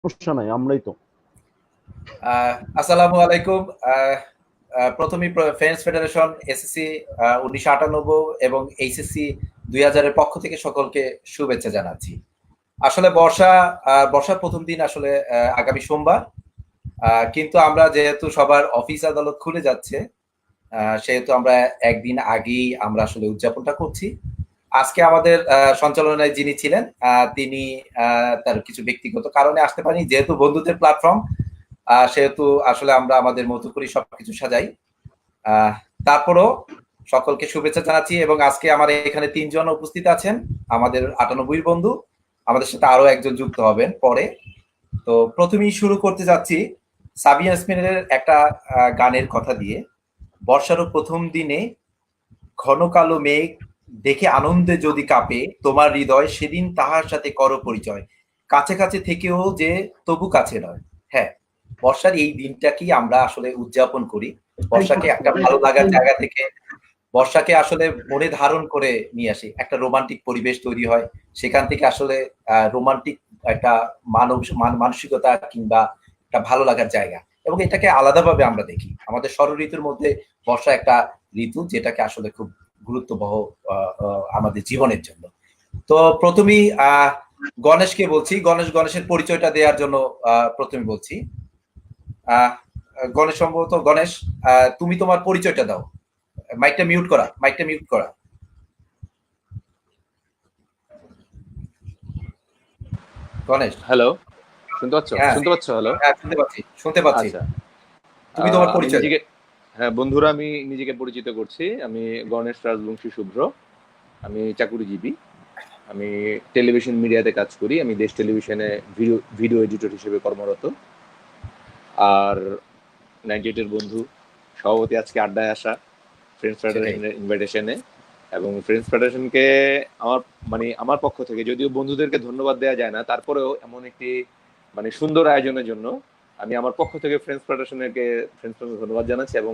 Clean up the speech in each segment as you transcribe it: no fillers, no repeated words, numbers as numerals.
সমস্যা নাই, আমরাই তো। আসসালামু আলাইকুম। প্রথমেই ফ্রেন্ডস ফেডারেশন এসএসসি 1998 এবং এইচএসসি 2000-এর পক্ষ থেকে সকলকে শুভেচ্ছা জানাচ্ছি। আসলে বর্ষার প্রথম দিন আসলে আগামী সোমবার, কিন্তু আমরা যেহেতু সবার অফিস আদালত খুলে যাচ্ছে, সেহেতু আমরা একদিন আগেই আমরা আসলে উদযাপনটা করছি। আজকে আমাদের সঞ্চালনায় যিনি ছিলেন, তিনি তার কিছু ব্যক্তিগত কারণে আসতে পারেনি, যেহেতু বন্ধুদের প্ল্যাটফর্ম, সেহেতু আসলে আমরা আমাদের মতো করে সবকিছু সাজাই। তারপরও সকলকে শুভেচ্ছা জানাচ্ছি এবং আজকে আমার এখানে 3 জন উপস্থিত আছেন, আমাদের 98 বন্ধু। আমাদের সাথে আরো একজন যুক্ত হবেন পরে। তো প্রথমেই শুরু করতে যাচ্ছি সাবিয়া ইয়াসমিনের একটা গানের কথা দিয়ে। বর্ষারও প্রথম দিনে ঘন কালো মেঘ দেখে আনন্দে যদি কাঁপে তোমার হৃদয়, সেদিন তাহার সাথে করো পরিচয়। কাছে কাছে থেকেও যে তবু কাছে নয়। হ্যাঁ, বর্ষার এই দিনটাকেই আমরা আসলে উদযাপন করি। বর্ষাকে একটা ভালো লাগার জায়গা থেকে, বর্ষাকে আসলে মনে ধারণ করে নিয়ে আসি, একটা রোমান্টিক পরিবেশ তৈরি হয়। সেখান থেকে আসলে রোমান্টিক একটা মানসিকতা কিংবা একটা ভালো লাগার জায়গা, এবং এটাকে আলাদাভাবে আমরা দেখি। আমাদের ষড় ঋতুর মধ্যে বর্ষা একটা ঋতু যেটাকে আসলে খুব গুরুত্ববহ আমাদের জীবনের জন্য। তো প্রথমেই গণেশকে বলছি, গণেশের পরিচয়টা দেওয়ার জন্য প্রথমে বলছি। আহ গণেশ, সম্ভবত গণেশ, তুমি তোমার পরিচয়টা দাও। মাইকটা মিউট করা। গণেশ। হ্যালো, শুনতে পাচ্ছ? হ্যাঁ, শুনতে পাচ্ছ? হ্যালো। হ্যাঁ, শুনতে পাচ্ছি। আচ্ছা। তুমি তোমার আমি পরিচয় দাও। নিজেকে, হ্যাঁ বন্ধুরা, আমি নিজেকে পরিচিত করছি। আমি গণেশ রাজবংশী শুভ্র। আমি চাকুরিজীবী। আমি টেলিভিশন মিডিয়াতে কাজ করি। আমি দেশ টেলিভিশনে ভিডিও এডিটর হিসেবে কর্মরত। আর 98 এর বন্ধু, সভাপতি আজকে আড্ডায় আসা ফ্রেন্ডস সেটাই। ফেডারেশনের ইনভাইটেশনে। এবং ফ্রেন্ডস ফেডারেশনকে আমার আমার পক্ষ থেকে, যদিও বন্ধুদেরকে ধন্যবাদ দেওয়া যায় না, তারপরেও এমন একটি সুন্দর আয়োজনের জন্য আমি আমার পক্ষ থেকে ফ্রেন্ডস ফেডারেশনকে ধন্যবাদ জানাচ্ছি। এবং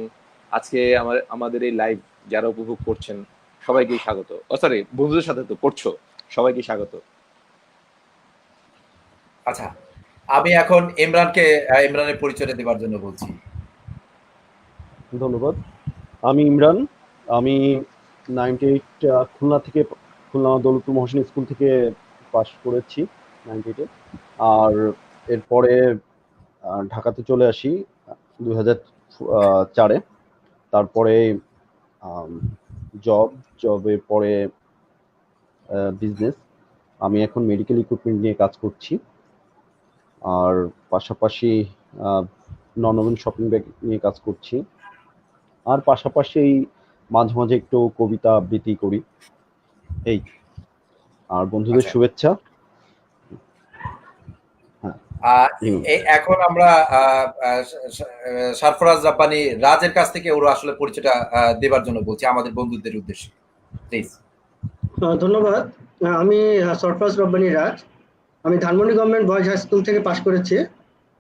আজকে আমাদের এই লাইভ যারা উপভোগ করছেন সবাইকে স্বাগত। সরি, বন্ধুদের সাথে তো পড়ছো, সবাইকে স্বাগত। আচ্ছা, আমি এখন ইমরানের পরিচয়টা দেওয়ার জন্য বলছি। ধন্যবাদ। আমি ইমরান। আমি 98 খুলনা দৌলতুল মহসিন স্কুল থেকে পাশ করেছি 98-এ। আর এরপরে ঢাকাতে চলে আসি 2004-এ। তারপরে আম জব, জবের পরে বিজনেস। আমি এখন মেডিকেল ইকুইপমেন্ট নিয়ে কাজ করছি। আর পাশাপাশি আ নন-ওমেন শপিং ব্যাগ নিয়ে কাজ করছি। আর পাশাপাশি মাঝে, মাঝে একটু কবিতা আবৃত্তি করি। এই। আর বন্ধুদের আচ্ছা, শুভেচ্ছা। হ্যাঁ, আহ, হুম। এখন আমরা সারফরাজ রাব্বানি রাজের কাছ থেকে ওরা আসলে পরিচয়টা দেবার জন্য বলছি আমাদের বন্ধুদের উদ্দেশ্যে, প্লিজ। ধন্যবাদ। আমি সরফরাজ রব্বানী রাজ। আমি Dhanmondi government boys high school থেকে পাশ করেছি।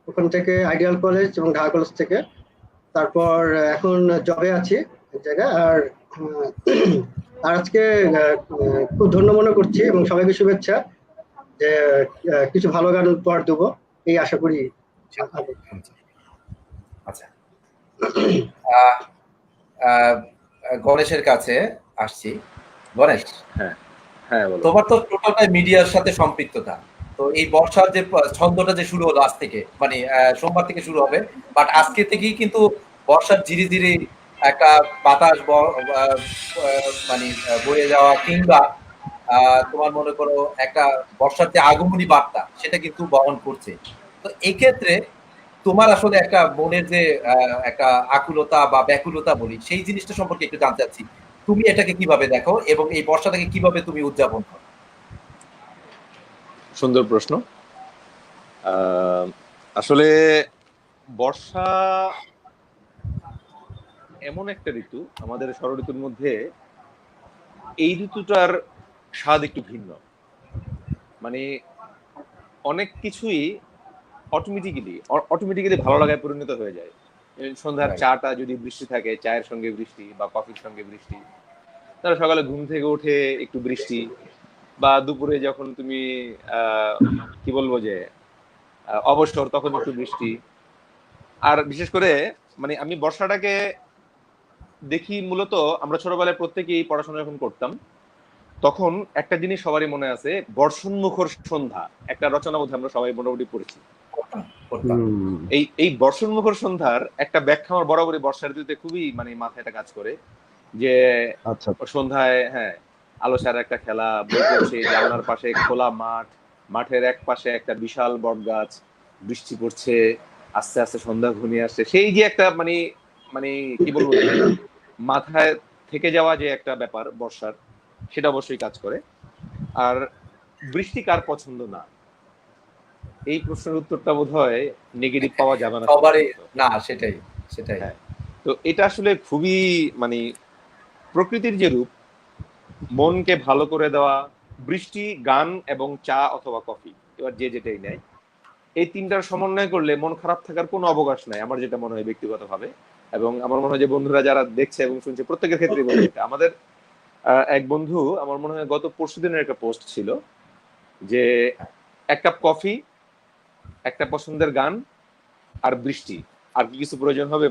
ওখান থেকে আইডিয়াল কলেজ এবং ঢাকা কলেজ থেকে। তারপর এখন জবে আছি এক জায়গায়। আর আজকে খুব ধন্য মনে করছি এবং সবাইকে শুভেচ্ছা যে কিছু ভালো গান উপহার দেবো, এই আশা করি। আচ্ছা, আহ, আহ, গণেশের কাছে আসছি। গণেশ, হ্যাঁ, হ্যাঁ বলো। তোমার তো টোটালটাই মিডিয়ার সাথে সম্পৃক্ততা। তো এই বর্ষার যে ছন্দটা যে শুরু হলো আজ থেকে, মানে সোমবার থেকে শুরু হবে, বাট আজকে থেকেই কিন্তু বর্ষার ধীরে ধীরে একটা বাতাস মানে বয়ে যাওয়া, কিংবা তোমার মনে করো একটা বর্ষার যে আগমনী বার্তা, সেটা কিন্তু বহন করছে। তো এই ক্ষেত্রে তোমার আসলে একটা মনের যে একটা আকুলতা বা ব্যাকুলতা বলি, সেই জিনিসটা সম্পর্কে একটু জানতে চাচ্ছি। তুমি এটাকে কিভাবে দেখো এবং এই বর্ষাটাকে কিভাবে তুমি উদযাপন করো? সুন্দর প্রশ্ন। আসলে বর্ষা এমন একটা ঋতু, আমাদের ষড় ঋতুর মধ্যে এই ঋতুটার স্বাদ একটু ভিন্ন। মানে অনেক কিছুই অটোমেটিক্যালি ভালো লাগায় পরিণত হয়ে যায়। সন্ধ্যার রাইট। চাটা যদি বৃষ্টি থাকে, চায়ের সঙ্গে বৃষ্টি বা কফির সঙ্গে বৃষ্টি, তাহলে সকালে ঘুম থেকে উঠে একটু বৃষ্টি, বা দুপুরে যখন তুমি কি বলবো যে অবসর তখন একটু বৃষ্টি। আর বিশেষ করে মানে আমি বর্ষাটাকে দেখি মূলত, আমরা ছোটবেলায় প্রত্যেকেই পড়াশোনা যখন করতাম তখন একটা জিনিস সবারই মনে আছে, বর্ষণমুখর সন্ধ্যা, একটা রচনা বোধহয় আমরা সবাই মোটামুটি পড়েছি। করতাম। এই বর্ষণমুখর সন্ধ্যার একটা ব্যাখ্যা আমার বরাবরই বর্ষা ঋতুতে খুবই মানে মাথায় একটা কাজ করে, যে আচ্ছা সন্ধ্যায় হ্যাঁ আলো ছাড়া একটা খেলা, বই পড়ছে, জানলার পাশে খোলা মাঠ, মাঠের এক পাশে একটা বিশাল বট গাছ, বৃষ্টি পড়ছে, আস্তে আস্তে সন্ধ্যা ঘনিয়ে আসছে, সেই যে একটা মানে মানে কি বলবো, মাথায় থেকে যাওয়া যে একটা ব্যাপার বর্ষার, সেটা অবশ্যই কাজ করে। আর বৃষ্টি কার পছন্দ না, এই প্রশ্নের উত্তরটা বোধহয় নেগেটিভ পাওয়া যাবে না সবারই না, সেটাই সেটাই। হ্যাঁ, তো এটা আসলে খুবই মানে প্রকৃতির যে রূপ, মনকে ভালো করে দেওয়া, বৃষ্টি, গান এবং চা অথবা কফি, এবার যে যেটাই নেয়, এই তিনটার সমন্বয় করলে মন খারাপ থাকার কোনো অবকাশ নাই, আমার যেটা মনে হয় ব্যক্তিগতভাবে। এবং আমার মনে হয় যে বন্ধুরা যারা দেখছে এবং শুনছে প্রত্যেকের ক্ষেত্রে বলছে এটা। আমাদের এক বন্ধু, আমার মনে হয় গত পরশুদিনের একটা পোস্ট ছিল যে এক কাপ কফি, একটা পছন্দের গান আর বৃষ্টি, আর কি কিছু প্রয়োজন হবে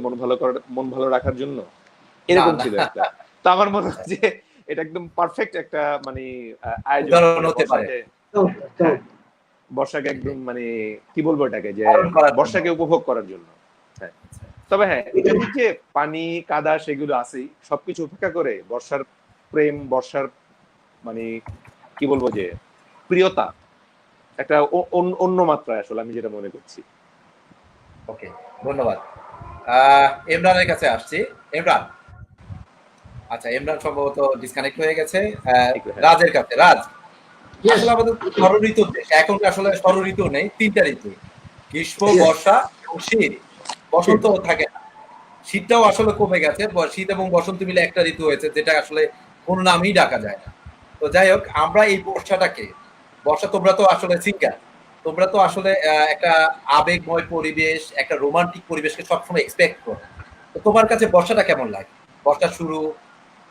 মন ভালো রাখার জন্য, এরকম ছিল একটা। তো আমার মনে হয় যে এটা একদম পারফেক্ট একটা মানে আয়োজন হতে পারে। বর্ষাকে একদম মানে কি বলবো এটাকে, যে বর্ষাকে উপভোগ করার জন্য। হ্যাঁ, তবে হ্যাঁ এখানে যে পানি কাদা সেগুলো আছেই, সবকিছু উপেক্ষা করে বর্ষার প্রেম, বর্ষার মানে কি বলবো যে প্রিয়তা একটা অন্য মাত্রায় আসলে আমি যেটা মনে করছি। ওকে, ধন্যবাদ। ইমরানের কাছে আসছি। ইমরান, আচ্ছা ইমরান সম্ভবত ডিসকানেক্ট হয়ে গেছে। রাজের কাছে। রাজ, আসলে আমাদের ষড় ঋতুর দেশ, এখন আসলে ষড় ঋতু নেই, তিনটা ঋতু, গ্রীষ্ম, বর্ষা এবং শীত। বসন্ত থাকে না, শীতটাও আসলে কমে গেছে, শীত এবং বসন্ত মিলে একটা ঋতু হয়েছে, যেটা আসলে কোন নামই ডাকা যায় না। তো যাই হোক, আমরা এই বর্ষাটাকে, বর্ষা তোমরা তো আসলে সিঙ্গার, তোমরা তো আসলে একটা আবেগময় পরিবেশ, একটা রোমান্টিক পরিবেশকে সবসময় এক্সপেক্ট করো। তো তোমার কাছে বর্ষাটা কেমন লাগে? বর্ষার শুরু,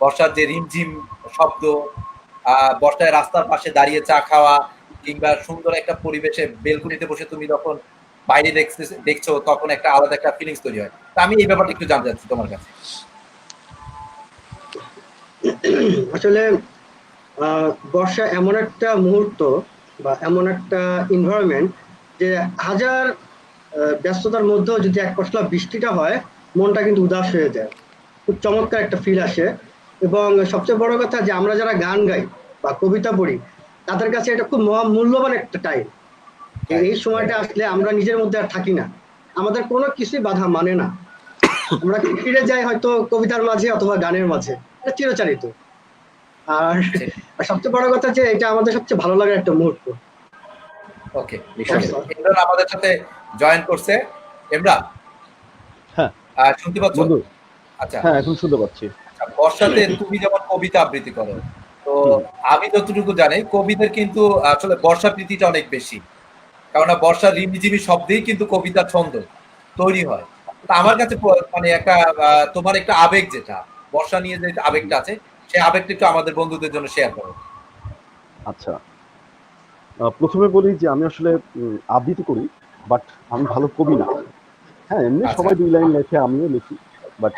বর্ষার যে রিমঝিম শব্দ, বর্ষায় রাস্তার পাশে দাঁড়িয়ে চা খাওয়া, কিংবা সুন্দর একটা পরিবেশে বেলকুনিতে বসে তুমি যখন বাইরে দেখছো, তখন একটা আলাদা একটা ফিলিংস তৈরি হয়। তা আমি এই ব্যাপারটা একটু জানতে চাচ্ছি তোমার কাছে। আসলে বর্ষা এমন একটা মুহূর্ত বা এমন একটা এনভায়রনমেন্ট যে হাজার ব্যস্ততার মধ্যেও যদি এক পশলা বৃষ্টিটা হয়, মনটা কিন্তু উদাস হয়ে যায়, খুব চমৎকার একটা ফিল আসে। এবং সবচেয়ে বড় কথা যে আমরা যারা গান গাই বা কবিতা পড়ি, তাদের কাছে এটা খুব মূল্যবান একটা টাইম। এই সময়টা আসলে আমরা নিজের মধ্যে আর থাকি না, আমাদের কোনো কিছুই বাধা মানে না, আমরা ফিরে যাই হয়তো কবিতার মাঝে অথবা গানের মাঝে, এটা চিরচারিত। আর সবচেয়ে বড় কথা যে এটা আমাদের সবচেয়ে ভালো লাগার একটা মুহূর্ত। ওকে, ইমরান আমাদের সাথে জয়েন করছে। ইমরান, হ্যাঁ শুনতে পাচ্ছ? বন্ধু, আচ্ছা হ্যাঁ এখন শুনতে পাচ্ছি। বর্ষাতে তুমি যেমন কবিতা আবৃত্তি করো, তো আমি যতটুকু জানি কবিদের কিন্তু আসলে বর্ষা প্রীতিটা অনেক বেশি, কেননা বর্ষার রিমিঝিমি শব্দেই কিন্তু কবিতার ছন্দ তৈরি হয়। তা আমার কাছে মানে একটা তোমার একটা আবেগ, যেটা বর্ষা নিয়ে যে আবেগটা আছে, সেই আবেগটা একটু আমাদের বন্ধুদের জন্য শেয়ার করো। আচ্ছা, প্রথমে বলি যে আমি আসলে আবৃত্তি করি, বাট আমি ভালো কবি না। হ্যাঁ, এমনি সবাই দুই লাইন লেখে, আমিও লিখি, বাট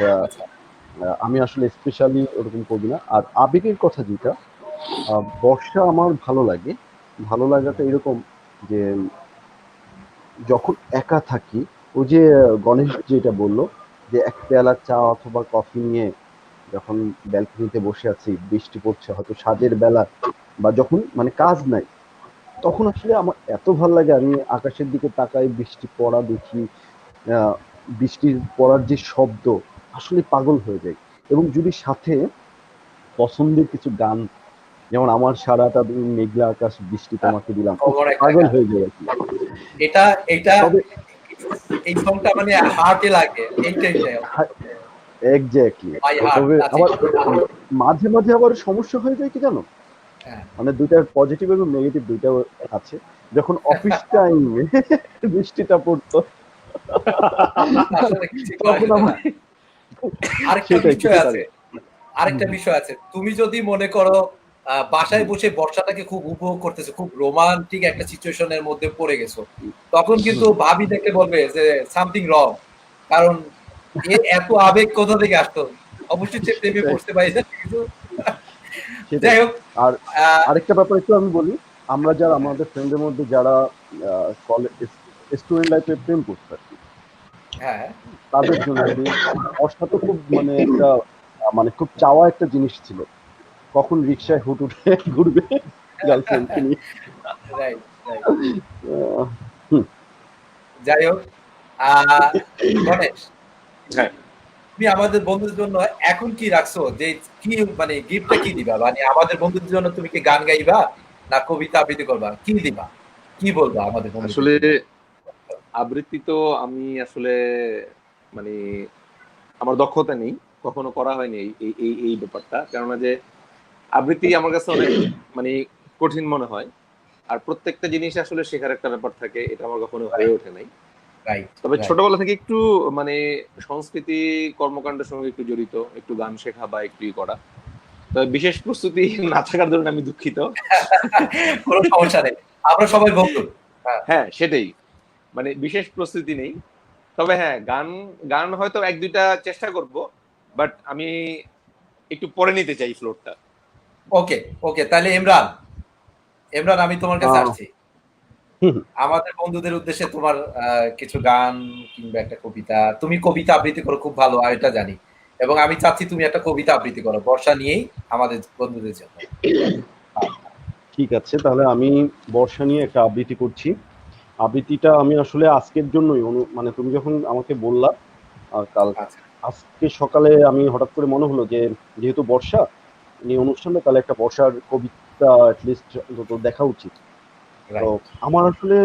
আমি আসলে স্পেশালি ওরকম কবি না। আর আবেগের কথা যেটা, বর্ষা আমার ভালো লাগে। ভালো লাগাটা এরকম যে যখন একা থাকি, ওই যে গণেশ যেটা বললো যে এক পেয়ালা চা অথবা কফি নিয়ে যখন ব্যালকনিতে বসে আছি, বৃষ্টি পড়ছে, হয়তো সাজের বেলা, বা যখন মানে কাজ নাই, তখন আসলে আমার এত ভালো লাগে, আমি আকাশের দিকে তাকাই, বৃষ্টি পড়া দেখি, বৃষ্টির পড়ার যে শব্দ, আসলে পাগল হয়ে যায়। এবং যদি সাথে পছন্দের কিছু গান, যেমন আমার সারাটা দিন মেঘলা আকাশ বৃষ্টি তোমাকে দিলাম, পাগল হয়ে যায় আর কি। এটা এই সংটা মানে হার্টে লাগে, এইটাই এক্স্যাক্টলি। তবে আবার মাঝে মাঝে আবার সমস্যা হয়ে যায় কি জানো, মানে দুইটা পজিটিভ এবং নেগেটিভ দুইটাও আছে। যখন অফিস টাইমে বৃষ্টিটা পড়তো, তখন আমার আরেকটা বিষয় আছে, তুমি যদি মনে করো বাসায় বসে বর্ষাটাকে খুব উপভোগ করতেছো, খুব রোমান্টিক একটা সিচুয়েশনের মধ্যে পড়ে গেছো, তখন কিন্তু ভাবি দেখে বলবে যে সামথিং রং, কারণ এত আবেগ কোথা থেকে আসতো, অবশ্যই সে প্রেমে পড়তে পারে কিছু। যাই হোক, আর আরেকটা ব্যাপার একটু আমি বলি, আমরা যারা আমাদের ফ্রেন্ডের মধ্যে যারা স্টুডেন্ট লাইফে প্রেম করতে আর কি, হ্যাঁ তাদের জন্য আর কি বর্ষা তো খুব মানে একটা মানে খুব চাওয়া একটা জিনিস ছিল, কখন রিক্সায় হুট উঠে ঘুরবে গার্লফ্রেন্ডকে নিয়ে। Right right. আহ, হুম, যাই হোক, গণেশ, হ্যাঁ, তুমি আমাদের বন্ধুদের জন্য এখন কি রাখছো, যে কি মানে গিফটটা কি দিবা, মানে আমাদের বন্ধুদের জন্য তুমি কি গান গাইবা না কবিতা আবৃত্তি করবা, কি দিবা, কি বলবা আমাদের বন্ধুদের আসলে জন্য? আবৃত্তি তো আমি আসলে মানে আমার দক্ষতা নেই, কখনো করা হয়নি এই এই এই এই ব্যাপারটা, কেননা যে আবৃত্তি আমার কাছে অনেক মানে কঠিন মনে হয়। আর প্রত্যেকটা জিনিস আসলে শেখার একটা ব্যাপার থাকে, এটা আমার কখনো হয়ে ওঠে নাই। রাইট তবে রাইট। ছোটবেলা থেকে একটু মানে সংস্কৃতি কর্মকাণ্ডের সঙ্গে একটু জড়িত, একটু গান শেখা বা একটু করা। তবে বিশেষ প্রস্তুতি না থাকার জন্য আমি দুঃখিত। কোনো সমস্যা নেই, আমরা সবাই বন্ধু। হ্যাঁ হ্যাঁ, সেটাই, মানে বিশেষ প্রস্তুতি নেই। তবে হ্যাঁ, গান গান হয়তো এক দুইটা চেষ্টা করব, বাট আমি একটু পরে নিতে চাই ফ্লোরটা। ওকে ওকে, তাহলে ইমরান, ইমরান আমি তোমার কাছে আহ, আসছি, হুম, আমাদের বন্ধুদের উদ্দেশ্যে তোমার কিছু গান কিংবা একটা কবিতা, তুমি কবিতা আবৃত্তি করো খুব ভালো, আর এটা জানি, এবং আমি চাচ্ছি তুমি একটা কবিতা আবৃত্তি করো বর্ষা নিয়েই আমাদের বন্ধুদের জন্য। ঠিক আছে, তাহলে আমি বর্ষা নিয়ে একটা আবৃত্তি করছি। আবৃত্তিটা আমি আসলে আজকের জন্যই মানে তুমি যখন আমাকে বললা কাল, আচ্ছা আজকে সকালে আমি হঠাৎ করে মনে হলো যে যেহেতু বর্ষা নিয়ে অনুষ্ঠানটা, তাহলে একটা বর্ষার কবিতা অ্যাটলিস্ট দেখা উচিত। তো রাইট। আমার আসলে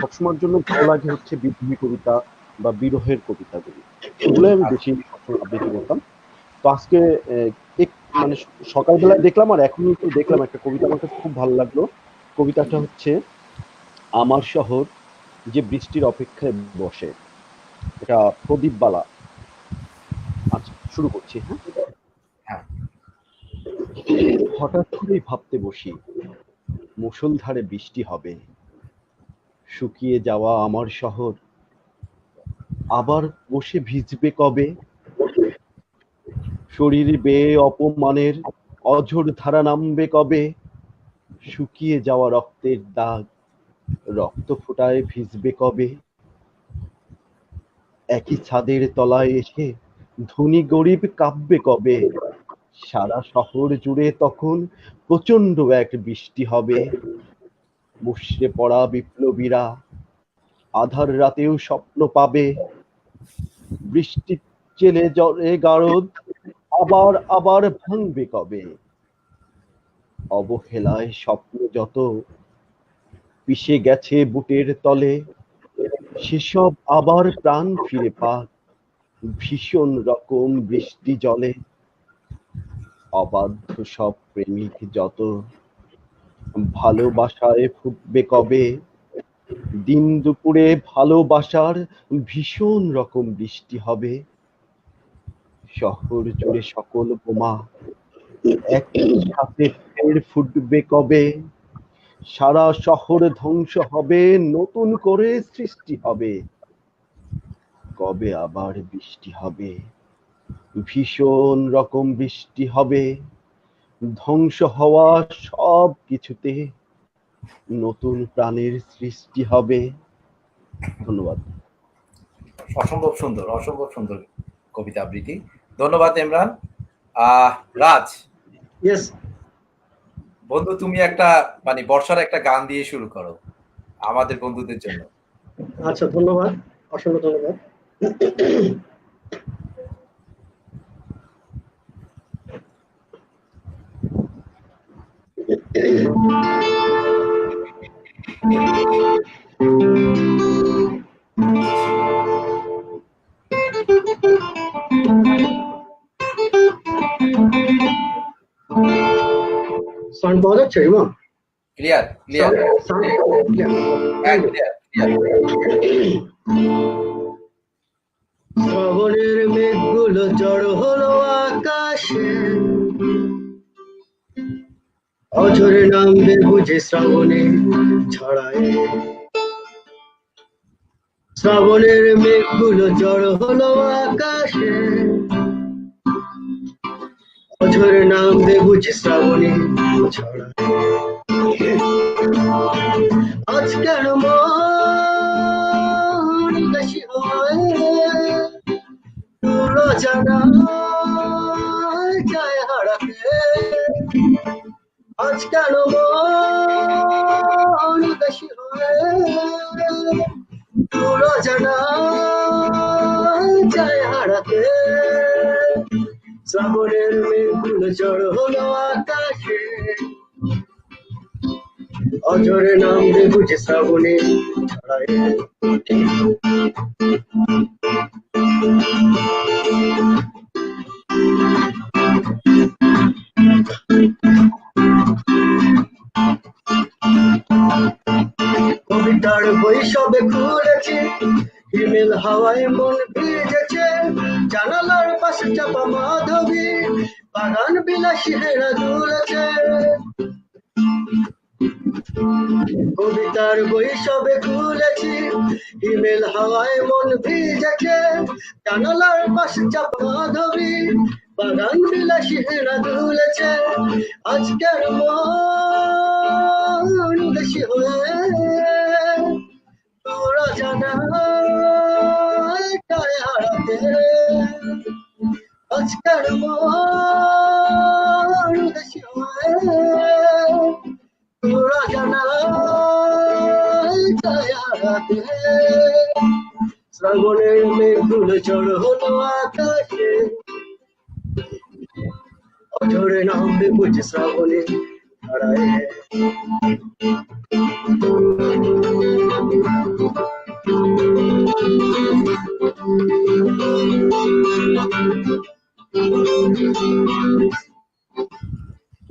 সবসময়ের জন্য ভালো লাগে হচ্ছে বিদ্রোহী কবিতা বা বিরহের কবিতাগুলি, এগুলোই আমি বেশি সবসময় আবৃত্তি করতাম। তো আজকে মানে সকালবেলায় দেখলাম আর এখনই একটু দেখলাম একটা কবিতা, আমার কাছে খুব ভালো লাগলো। কবিতাটা হচ্ছে আমার শহর যে বৃষ্টির অপেক্ষায় বসে, এটা প্রদীপ বালা। আচ্ছা, শুরু করছি। হ্যাঁ, হ্যাঁ হঠাৎ করেই ভাবতে বসি মুষলধারে বৃষ্টি হবে, শুকিয়ে যাওয়া আমার শহর আবার বসে ভিজবে কবে, শরীর বেয়ে অপমানের অঝোর ধারা নামবে কবে, শুকিয়ে যাওয়া রক্তের দাগ রক্ত ফোঁটায় ভিজবে কবে, একই ছাদের তলায় এসে ধনী গরিব কাঁদবে কবে, সারা শহর জুড়ে তখন প্রচন্ড এক বৃষ্টি হবে, মুষড়ে পড়া বিপ্লবীরা আধার রাতেও স্বপ্ন পাবে, বৃষ্টি চেলে জলে গারদ আবার আবার ভাঙবে কবে, অবহেলায় স্বপ্ন যত পিষে গেছে বুটের তলে, সেসব আবার প্রাণ ফিরে পাক ভীষণ রকম বৃষ্টি জলে, অবাধ্য সব প্রেমিক যত ভালোবাসায় ফুটবে কবে, দিন দুপুরে ভালোবাসার ভীষণ রকম বৃষ্টি হবে, শহর জুড়ে সকল বোমা একই সাথে ফের ফুটবে কবে, সারা শহর ধ্বংস হবে নতুন করে সৃষ্টি হবে, কবে আবার বৃষ্টি হবে, ভীষণ রকম বৃষ্টি হবে, ধ্বংস হওয়া সব কিছুতে নতুন প্রাণের সৃষ্টি হবে। ধন্যবাদ। অসম্ভব সুন্দর, অসম্ভব সুন্দর কবিতা আবৃত্তি, ধন্যবাদ ইমরান। রাজ, ইয়েস। বন্ধু তুমি একটা মানে বর্ষার একটা গান দিয়ে শুরু করো আমাদের বন্ধুদের জন্য। আচ্ছা, ধন্যবাদ, অসংখ্য ধন্যবাদ। সাউন্ড পাওয়া যাচ্ছে ইমন? Clear clear clear. শ্রাবণের মেঘগুলো জড় হলো আকাশে, অঝরে নামবে বুঝে শ্রাবণে ছড়ায়, শ্রাবণের মেঘগুলো জড়ো হলো আকাশে, অঝরে নামবে বুঝে শ্রাবণে ছড়ায়। আজ কেন মন উদাসী হয়, তোর জানা যায় হারাতে, আজ কেন মন উদাসী হয়, তোর জানা যায় হারাতে, শ্রাবণের মেঘগুলো জড়ো হলো আকাশে, অঝরে নামবে বুঝে শ্রাবণে ছড়ায়। কবিতার বই সবে খুলেছে, হিমেল হাওয়ায় মন ভিজেছে, জানালার পাশে চাপা মাধবী, বাগান বিলাসী হেরা দুলেছে। কবিতার বই সবে খুলেছি, হিমেল হাওয়ায় মন ভিজেছে, জানালার পাশে চাপা মাধবী, বাগান বিলাসী হেরা দুলেছে। আজকের মন উদাসী হয়ে তোরা জানা হারাতে, আজকের মন উদাসী হয়ে তোরা জানা হারাতে, শ্রাবণের মেঘগুলো জড়ো হলো আকাশে, অঝরে নামবে বুঝে শ্রাবণে ছড়ায়।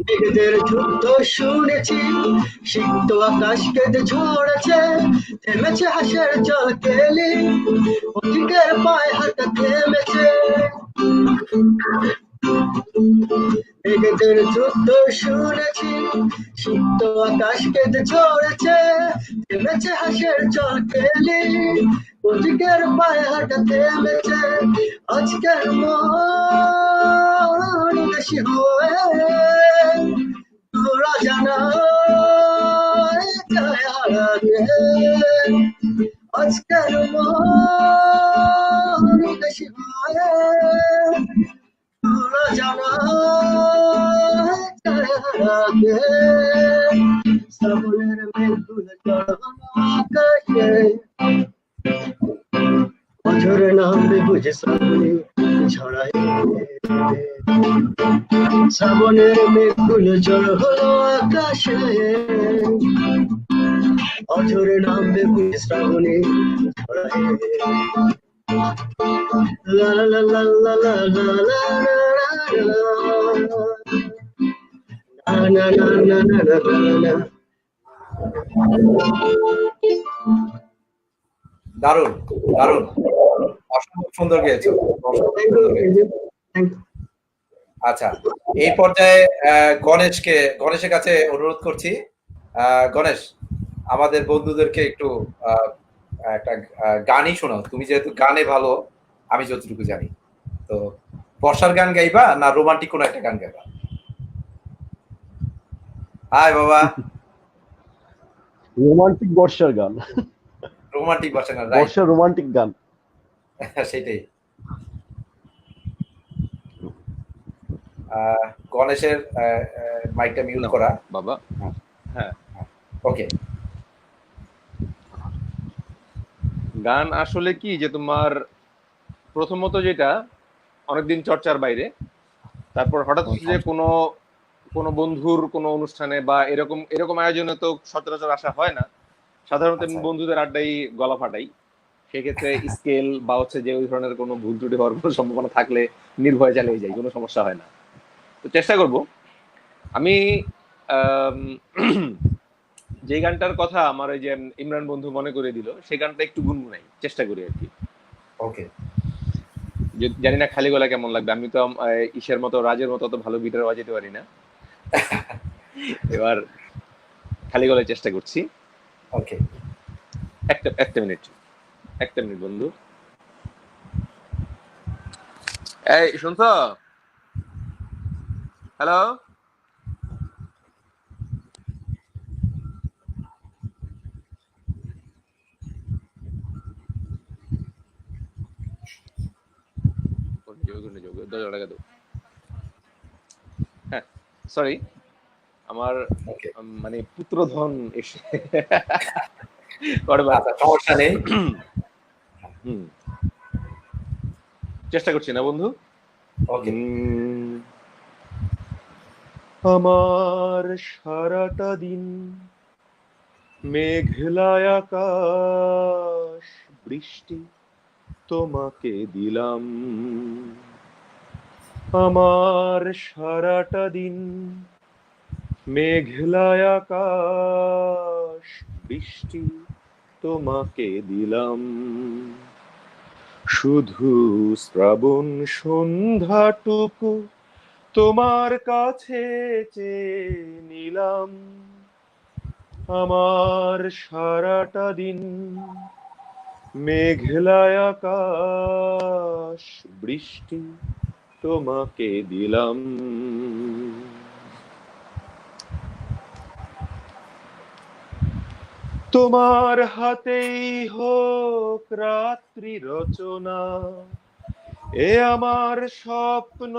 মেঘেদের যুদ্ধ শুনেছি, সিক্ত আকাশ কেঁদে ঝরেছে, থেমেছে হাসের জল কেলি, পথিকের পায়ে হাঁটা থেমেছে। মেঘেদের যুদ্ধ শুনেছি, সিক্ত আকাশ কেঁদে ঝরেছে, থেমেছে হাসের জল কেলি, পথিকের পায়ে হাঁটা থেমেছে। আজকের মন উদাসী হয়ে তোরা জানা হারাতে, আজকের মন উদাসী হয়ে তোরা জানা হারাতে, শ্রাবণের মেঘগুলো জড়ো হলো আকাশে, অঝরে নামবে বুঝে শ্রাবণে ছড়ায়। শ্রাবণের মেঘগুলো জড়ো হলো আকাশে, অঝরে নামবে বুঝে শ্রাবণে ছড়ায়। লা লা লা লা লা লা লা লা না না না না না না। দারুণ দারুণ, অসম্ভব সুন্দর গেয়েছো, অসম্ভব সুন্দর গেয়েছো। আচ্ছা, এই পর্যায়ে গণেশের কাছে অনুরোধ করছি। গণেশ, আমাদের বন্ধুদেরকে একটু একটা গানই শোনাও। তুমি যেহেতু গানে ভালো, আমি যতটুকু জানি, তো বর্ষার গান গাইবা না রোমান্টিক কোনো একটা গান গাইবা? হাই বাবা। রোমান্টিক বর্ষার গান, রোমান্টিক বর্ষার গান, বর্ষার রোমান্টিক গান। সেটাই। গণেশের মাইকটা মিউট করা বাবা। হ্যাঁ, ওকে। গান আসলে কি যে তোমার প্রথমত যেটা অনেকদিন চর্চার বাইরে, তারপর হঠাৎ যে কোনো বন্ধুর কোনো অনুষ্ঠানে বা এরকম আয়োজনে তো সচরাচর আসা হয় না, সাধারণত বন্ধুদের আড্ডাই গলা ফাটাই। সেক্ষেত্রে স্কেল বা হচ্ছে যে ওই ধরনের কোনো ভুল ত্রুটি হওয়ার কোনো সম্ভাবনা থাকলে নির্ভয়ে চালিয়ে যাই, কোনো সমস্যা হয় না। তো চেষ্টা করব। আমি যে গানটার কথা আমার ওই যে ইমরান বন্ধু মনে করে দিল, সেই গানটা একটু গুনগুনাই চেষ্টা করি আর কি। ওকে। জানি না খালি গলা কেমন লাগবে, আমি তো ঈশের মতো রাজের মতো তো ভালো গিটার বাজাতে পারি না। এবার খালি গলায় চেষ্টা করছি। ওকে, একটা মিনিট বন্ধু। এই শুনছো? হ্যালো, হ্যাঁ সরি, আমার ওকে, মানে পুত্রধন এসে আচ্ছা সমস্যা নেই। হুম, চেষ্টা করছি না বন্ধু। ওকে, আমার সারাটা দিন মেঘলায় আকাশ, বৃষ্টি তোমাকে দিলাম। আমার সারাটা দিন মেঘলায় আকাশ, বৃষ্টি তোমাকে দিলাম। শুধু শ্রাবণ সন্ধ্যাটুকু তোমার কাছে চেয়ে নিলাম। আমার সারাটা দিন মেঘলায় আকাশ, বৃষ্টি তোমাকে দিলাম। তোমার হাতেই হোক রাত্রি রচনা, এ আমার স্বপ্ন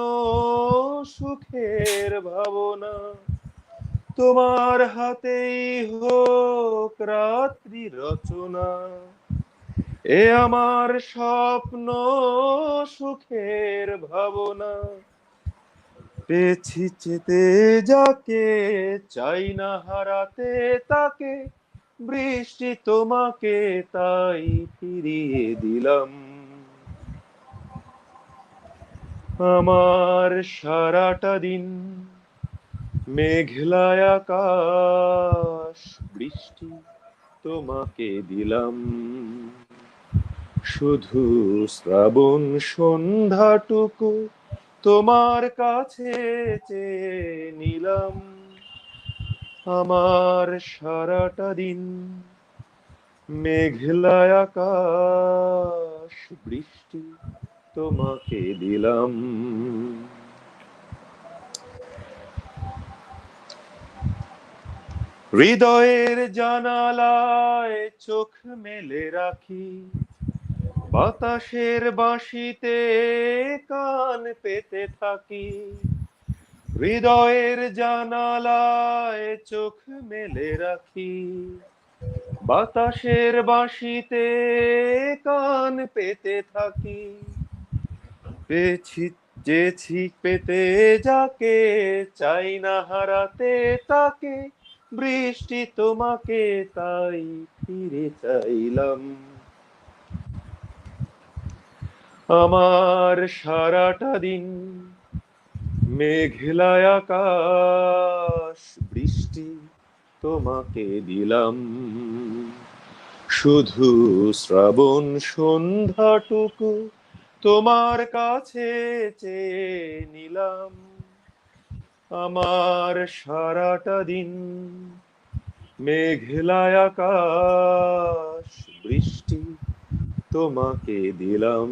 সুখের ভাবনা। তোমার হাতেই হোক রাত্রি রচনা, এ আমার স্বপ্ন সুখের ভাবনা। পেছি চেতে যাকে, চাই না হারাতে তাকে, বৃষ্টি তোমাকে তাই ফিরিয়ে দিলাম। আমার সারাটা দিন মেঘলায় আকাশ, বৃষ্টি তোমাকে দিলাম। শুধু শ্রাবণ সন্ধ্যাটুকু তোমার কাছে চেয়ে নিলাম। আমার সারাটা দিন মেঘলায় আকাশ, বৃষ্টি তোমাকে দিলাম। হৃদয়ের জানালায় চোখ মেলে রাখি, বাতাসের বাঁশিতে কান পেতে থাকি। হৃদয়ের জানালায় চোখ মেলে রাখি, বাতাসের বাঁশিতে কান পেতে থাকি। চেয়েছি পেতে যাকে, চাই না হারাতে তাকে, বৃষ্টি তোমাকে তাই ফিরে চাইলাম। আমার সারাটা দিন মেঘলায় আকাশ, বৃষ্টি তোমাকে দিলাম। শুধু শ্রাবণ সন্ধ্যাটুকু তোমার কাছে চেয়ে নিলাম। আমার সারাটা দিন মেঘলায় আকাশ, বৃষ্টি তোমাকে দিলাম।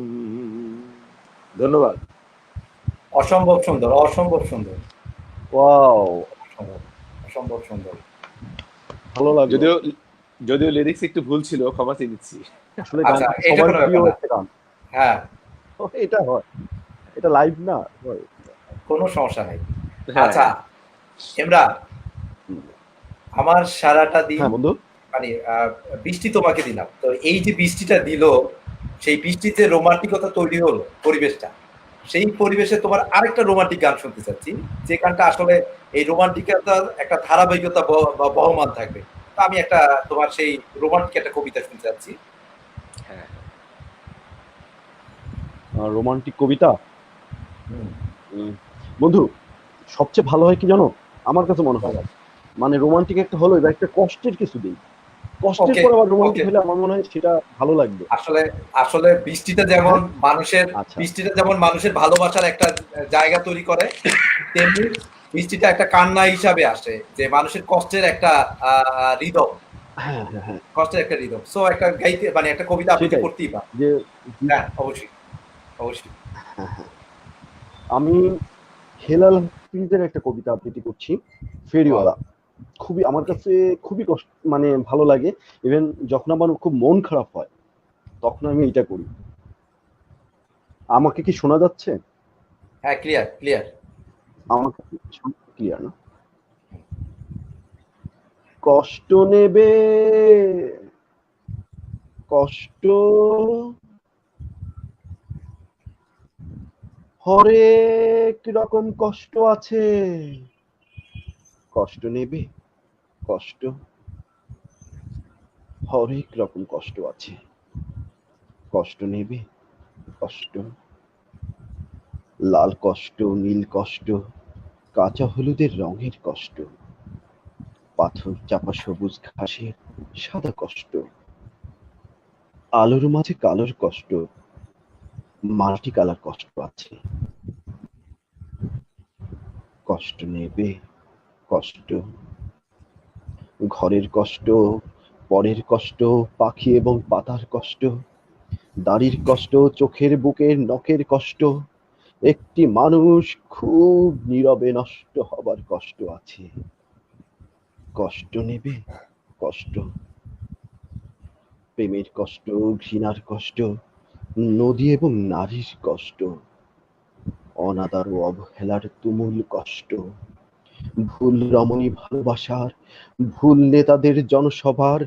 ধন্যবাদ। অসম্ভব সুন্দর, অসম্ভব সুন্দর, ওয়াও, অসম্ভব সুন্দর। ভালো লাগলো। যদিও লিরিক্স একটু ভুল ছিল, ক্ষমা চেয়ে নিচ্ছি। আসলে আচ্ছা, গানটা এটা সবার কোনো প্রিয় ব্যাপার না। একটা গান। হ্যাঁ, এটা হয়, এটা লাইভ না হয়। কোনো সমস্যা নেই। হ্যাঁ, আচ্ছা ইমরান, আমার সারাটা দিন হ্যাঁ বন্ধু, মানে বৃষ্টি তোমাকে দিলাম, তো এই যে বৃষ্টিটা দিল, সেই বৃষ্টিতে রোমান্টিকতা তৈরি হলো পরিবেশটা, সেই পরিবেশে তোমার আরেকটা রোমান্টিক গান শুনতে চাচ্ছি, যে গানটা আসলে এই রোমান্টিকতার একটা ধারাবাহিকতা বা বহমান থাকবে। তো আমি একটা তোমার সেই রোমান্টিক একটা কবিতা শুনতে চাচ্ছি। হ্যাঁ। রোমান্টিক কবিতা। হুম, বন্ধু, সবচেয়ে ভালো হয় কি জানো, আমার কাছে মনে হয়, মানে রোমান্টিক একটা হলো এবার একটা কষ্টের কিছু দিন, কষ্টের ওকে, পর আবার রোমান্টিক ওকে। হলে আমার মনে হয় সেটা ভালো লাগবে। আসলে আসলে বৃষ্টিটা যেমন আচ্ছা, মানুষের ভালোবাসার একটা জায়গা তৈরি করে, তেমনি বৃষ্টিটা একটা কান্না হিসাবে আসে, যে মানুষের কষ্টের একটা হৃদয়, হ্যাঁ হ্যাঁ হ্যাঁ কষ্টের একটা হৃদয়। সো একটা গাইতে মানে একটা কবিতা আবৃত্তি সেটাই করতেই পারে। যে হ্যাঁ, অবশ্যই, অবশ্যই। হ্যাঁ হ্যাঁ আমি হেলাল হাফিজের একটা কবিতা আবৃত্তি করছি, ফেরিওয়ালা। খুবই আমার কাছে খুবই কষ্ট, মানে ভালো লাগে। ইভেন যখন আমার খুব মন খারাপ হয় তখন আমি এটা করি। আমাকে কি শোনা যাচ্ছে? হ্যাঁ, ক্লিয়ার, ক্লিয়ার। আমাকে ক্লিয়ার না? কষ্ট নেবে, কষ্ট হরেক রকম কষ্ট আছে। কষ্ট নেবে, কষ্ট হরেক রকম কষ্ট আছে। কষ্ট নেবে, কষ্ট লাল কষ্ট, নীল কষ্ট, কাঁচা হলুদের রঙের কষ্ট, পাথর চাপা সবুজ ঘাসের সাদা কষ্ট, আলোর মাঝে কালোর কষ্ট, মাল্টি কালার কষ্ট আছে। কষ্ট নেবে, কষ্ট ঘরের কষ্ট, পরের কষ্ট, পাখি এবং পাতার কষ্ট, দাড়ির কষ্ট, চোখের বুকের নখের কষ্ট, একটি মানুষ খুব নীরবে নষ্ট হবার কষ্ট আছে। কষ্ট নেবে, কষ্ট প্রেমের কষ্ট, ঘৃণার কষ্ট, নদী এবং নারীর কষ্ট, অনাদার ও অবহেলার তুমুল কষ্ট, ভুল রমণী ভালোবাসার, ভুল নেতাদের জনসভার,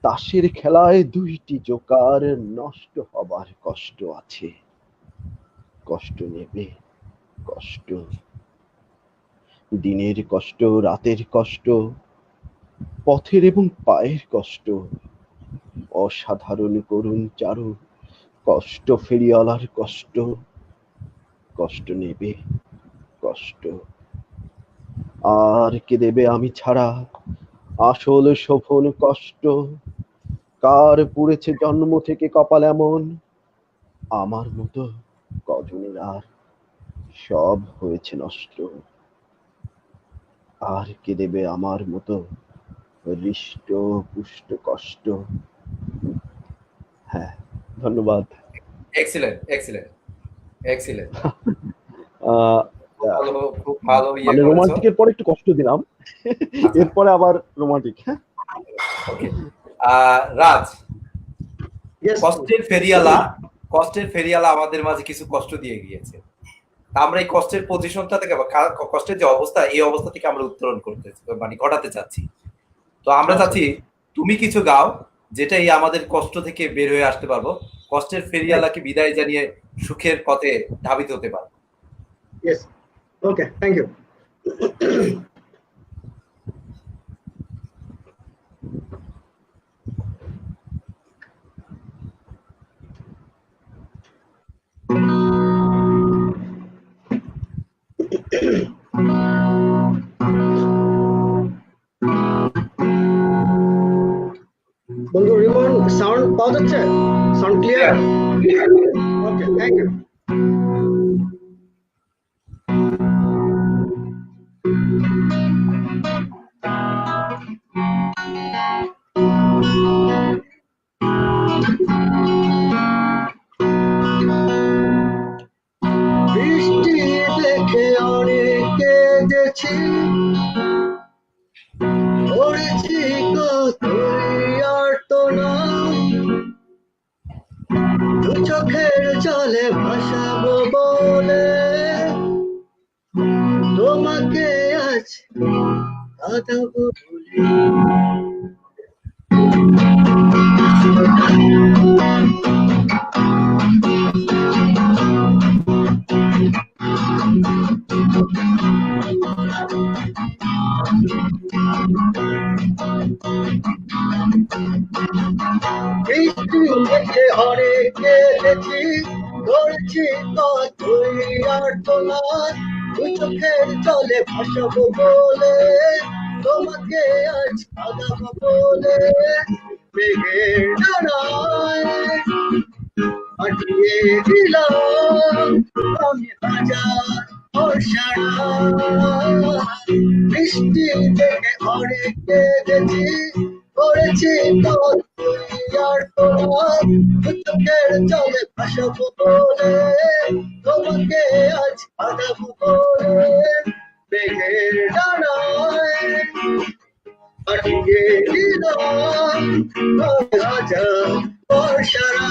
তাসের খেলায় দুইটি জোকার নষ্ট হবার কষ্ট আছে। কষ্ট নেবে, কষ্ট দিনের কষ্ট, রাতের কষ্ট, পথের এবং পায়ের কষ্ট, অসাধারণ করুণ চারু কষ্ট, ফেরিওয়ালার কষ্ট। কষ্ট নেবে, কষ্ট আর কে দেবে আমি ছাড়া আসল শোভন কষ্ট। কার পুড়েছে জন্ম থেকে কপাল এমন, আমার মতো কজনের আর সব হয়েছে নষ্ট। আর কে দেবে আমার মতো হৃষ্ট পুষ্ট কষ্ট। হ্যাঁ, ধন্যবাদ। Excellent, excellent, excellent. আহ, ভালো, খুব ভালো মানে করেছো। রোমান্টিকের পরে একটু কষ্ট দিলাম, আচ্ছা, এরপরে আবার রোমান্টিক। হ্যাঁ, ওকে। রাজ, Yes, কষ্টের ফেরিয়ালা, কষ্টের ফেরিয়ালা আমাদের মাঝে কিছু কষ্ট দিয়ে গিয়েছে। তা আমরা এই কষ্টের পজিশনটা থেকে বা কষ্টের যে অবস্থা, এই অবস্থা থেকে আমরা উত্তরণ করতে মানে ঘটাতে চাচ্ছি। তো আমরা আচ্ছা। চাচ্ছি তুমি কিছু গাও, যেটা এই আমাদের কষ্ট থেকে বের হয়ে আসতে পারবো, কষ্টের ফেরিয়ালাকে বিদায় জানিয়ে সুখের পথে ধাবিত হতে পারবো। Yes. Okay, thank you. বন্ধু রিমন, সাউন্ড পাওয়া যাচ্ছে? Sound clear? Okay, thank you. বৃষ্টি দেখে অনেক কেঁদেছি, পড়েছি কতই আর্তনা, দু চোখের জলে ভাসাবো বলে তোমাকে আজ কাঁদাবো বলে। বৃষ্টি দেখে অনেক কেঁদেছি, ধরেছি কতই আর্তনা, দু চোখের জলে ভাসাবো বলে তোমাকে আজ কাঁদাবো বলে। মেঘের ডানায় পাঠিয়ে দিলাম আমি হাজার বর্ষারা বৃষ্টি থেকে অনেক কেঁদেছি করেছি আর তোমার চোখের জলে ভাসাবো বলে তোমাকে আজ ভাগাবো বলে মেঘের ডানায় পাঠিয়ে দিলাম হাজার বর্ষারা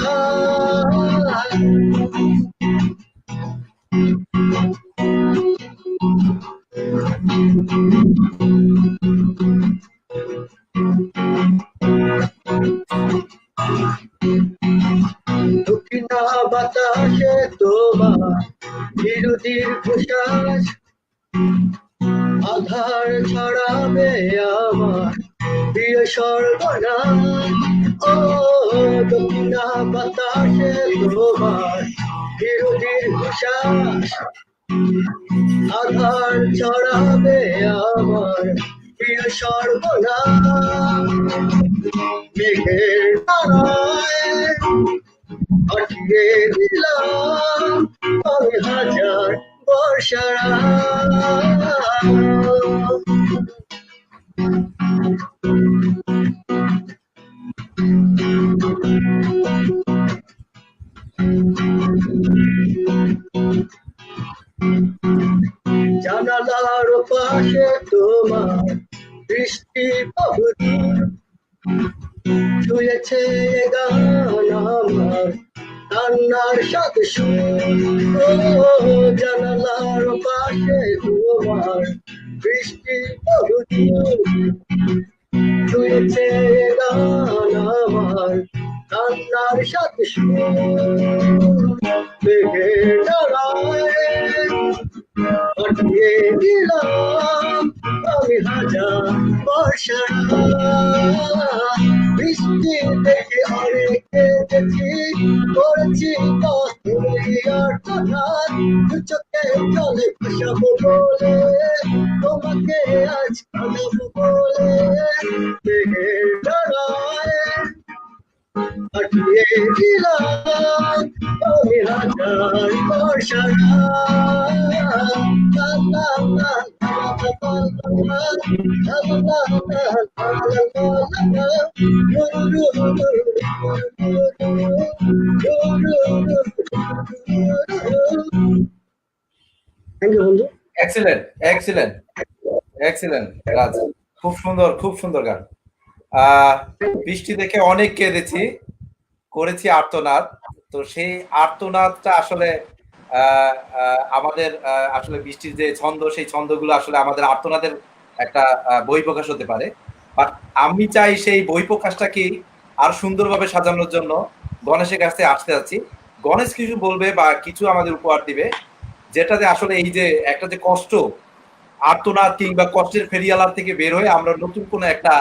দক্ষিণা বাতাসে তোমার বিরোধীর ঘোষাস আধার ছড়াবে আমার প্রিয় সর্বনাশ ও দক্ষিণা বাতাসে তোমার বিরোধীর ঘোষাস আধার ছড়াবে আমার প্রিয় সর্বনাশ মেঘের তারায় পাঠিয়ে দিলাম আমি হাজার বর্ষারা জানালার পাশে তোমার বৃষ্টি বহুদূর ছুঁয়েছে গান আমার কান্নার সাথে সুর ও জানালার পাশে তোমার বৃষ্টি বহুদূর ছুঁয়েছে গান আমার কান্নার সাথে সুর মেঘের ডানায় পাঠিয়ে দিলাম আমি হাজার বর্ষারা বৃষ্টি দেখে অনেক কেঁদেছি করেছি আর তথাৎ চোখে জলে ভাসাবো বলে তোমাকে আজ ভাগাবো বলে মেঘের ডানায় পাঠিয়ে দিলাম আমি হাজার বর্ষারা থ্যাংক ইউ বন্ধু এক্সিলেন্ট এক্সিলেন্ট এক্সিলেন্ট রাজ, খুব সুন্দর গান। বৃষ্টি দেখে অনেক কেঁদেছি করেছি আর্তনাদ। তো সেই আর্তনাদটা আসলে আমাদের আসলে বৃষ্টির যে ছন্দ, সেই ছন্দগুলো আসলে আমাদের আর্তনাদের একটা বহিঃপ্রকাশ হতে পারে। বাট আমি চাই সেই বহিঃপ্রকাশটাকে আর সুন্দরভাবে সাজানোর জন্য গণেশের কাছে আসতে যাচ্ছি। গণেশ কিছু বলবে বা কিছু আমাদের উপহার দিবে, যেটাতে আসলে এই যে একটা যে কষ্ট, আর্তনাদ কিংবা কষ্টের ফেরিয়ালার থেকে বের হয়ে আমরা নতুন কোনো একটা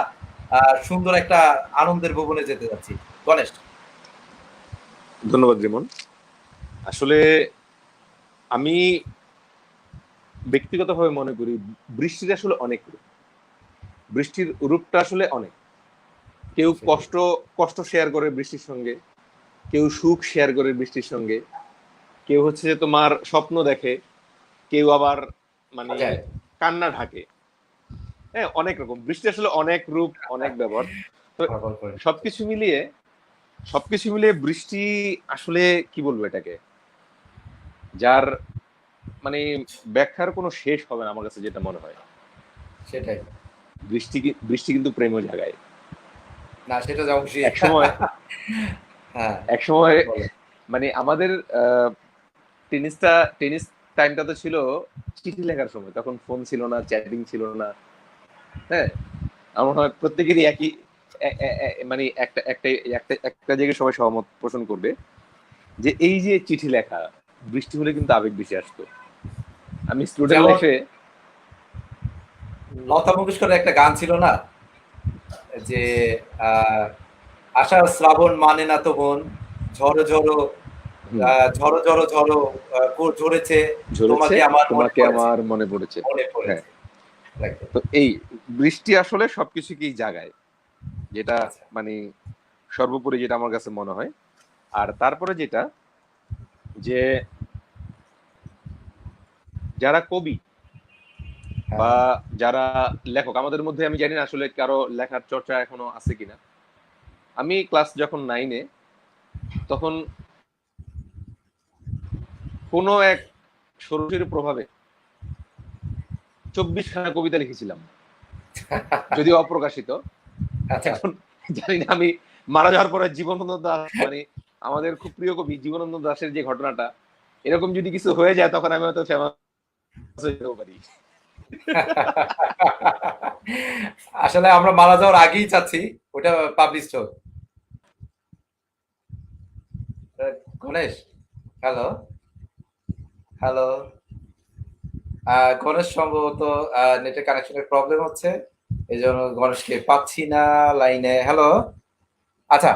সুন্দর একটা আনন্দের ভুবনে যেতে যাচ্ছি। গণেশ। ধন্যবাদ রিমন। আসলে আমি ব্যক্তিগতভাবে মনে করি বৃষ্টির আসলে অনেক রূপ, বৃষ্টির রূপটা আসলে অনেক। কেউ কষ্ট শেয়ার করে বৃষ্টির সঙ্গে, কেউ সুখ শেয়ার করে বৃষ্টির সঙ্গে, কেউ হচ্ছে যে তোমার স্বপ্ন দেখে, কেউ আবার মানে কান্না ঢাকে। হ্যাঁ, অনেক রকম বৃষ্টি আসলে অনেক রূপ, অনেক ব্যবহার। তো সবকিছু মিলিয়ে বৃষ্টি আসলে কি বলবো এটাকে, যার মানে ব্যাখ্যার কোনো শেষ হবে না আমার কাছে যেটা মনে হয়। সেটাই, বৃষ্টি কিন্তু প্রেমও জাগায় না, সেটা অবশ্যই। এক সময় মানে আমাদের টেনিস টাইমটা তো ছিল চিঠি লেখার সময়, তখন ফোন ছিল না, চ্যাটিং ছিল না। হ্যাঁ, আমার হয় প্রত্যেকেরই একই মানে একটা জায়গায় সবাই সহমত পোষণ করবে যে এই যে চিঠি লেখা, বৃষ্টি হলে কিন্তু আবেগ বেশি আসতো। আমি স্টুডেন্ট লাইফে লতা মঙ্গেশকরের একটা গান ছিল না, যে আষাঢ় শ্রাবণ মানে না তো মন, ঝড়ো ঝড়ো ঝড়ো ঝড়ো ঝড়ো ঝরেছে, তোমাকে আমার মনে পড়েছে। তো এই বৃষ্টি আসলে সবকিছুকেই জাগায়, যেটা মানে সর্বোপরি যেটা আমার কাছে মনে হয়। আর তারপরে যেটা যে যারা কবি বা হ্যাঁ, যারা লেখক, আমাদের মধ্যে আমি জানি না আসলে কারো লেখার চর্চা এখনো আছে কিনা। আমি ক্লাস যখন 9-এ, তখন কোনো এক ষোড়শীর প্রভাবে 24খানা কবিতা লিখেছিলাম, যদিও অপ্রকাশিত। আচ্ছা। এখন জানি না, আমি মারা যাওয়ার পরে জীবনানন্দ দাশ, মানে আমাদের খুব প্রিয় কবি জীবনানন্দ দাশের যে ঘটনাটা, এরকম যদি কিছু হয়ে যায় তখন আমি হয়তো ফেমাস হয়ে যেতে পারি। আসলে আমরা মারা যাওয়ার আগেই চাচ্ছি ওটা পাবলিশ হোক। গণেশ, হ্যালো হ্যালো, গণেশ সম্ভবত নেটের কানেকশনের প্রবলেম হচ্ছে, এই জন্য গণেশকে পাচ্ছি না লাইনে। হ্যালো, আচ্ছা,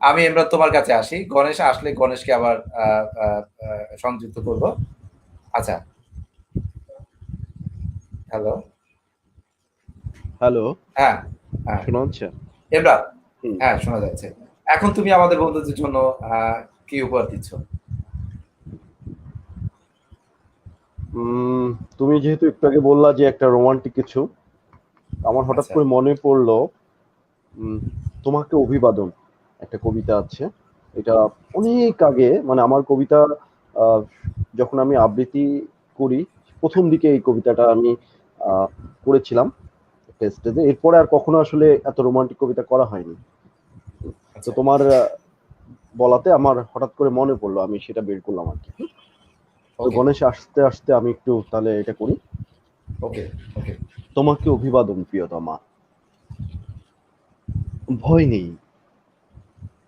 আমি এবার তোমার কাছে আসি। গণেশ আসলে গণেশকে আবার সংযুক্ত করব। আচ্ছা, হ্যালো, হ্যালো, হ্যাঁ হ্যাঁ শোনা যাচ্ছে? এবার, হুম। হ্যাঁ শোনা যাচ্ছে। এখন তুমি আমাদের বন্ধুদের জন্য কি উপহার দিচ্ছ? উম, তুমি যেহেতু একটু আগে বললা যে একটা রোমান্টিক কিছু, আমার হঠাৎ আচ্ছা করে মনে পড়লো উম, তোমাকে অভিবাদন, একটা কবিতা আছে। এটা অনেক আগে, মানে আমার কবিতা আহ, যখন আমি আবৃত্তি করি, প্রথম দিকে এই কবিতাটা আমি আহ, করেছিলাম একটা স্টেজে। এরপরে আর কখনো আসলে এত রোমান্টিক কবিতা করা হয়নি। তো আচ্ছা, তোমার বলাতে আমার হঠাৎ করে মনে পড়লো, আমি সেটা বের করলাম আর কি। তো ওকে গণেশ আসতে আসতে আমি একটু তাহলে এটা করি। ওকে ওকে। তোমাকে অভিবাদন প্রিয়তমা, ভয় নেই,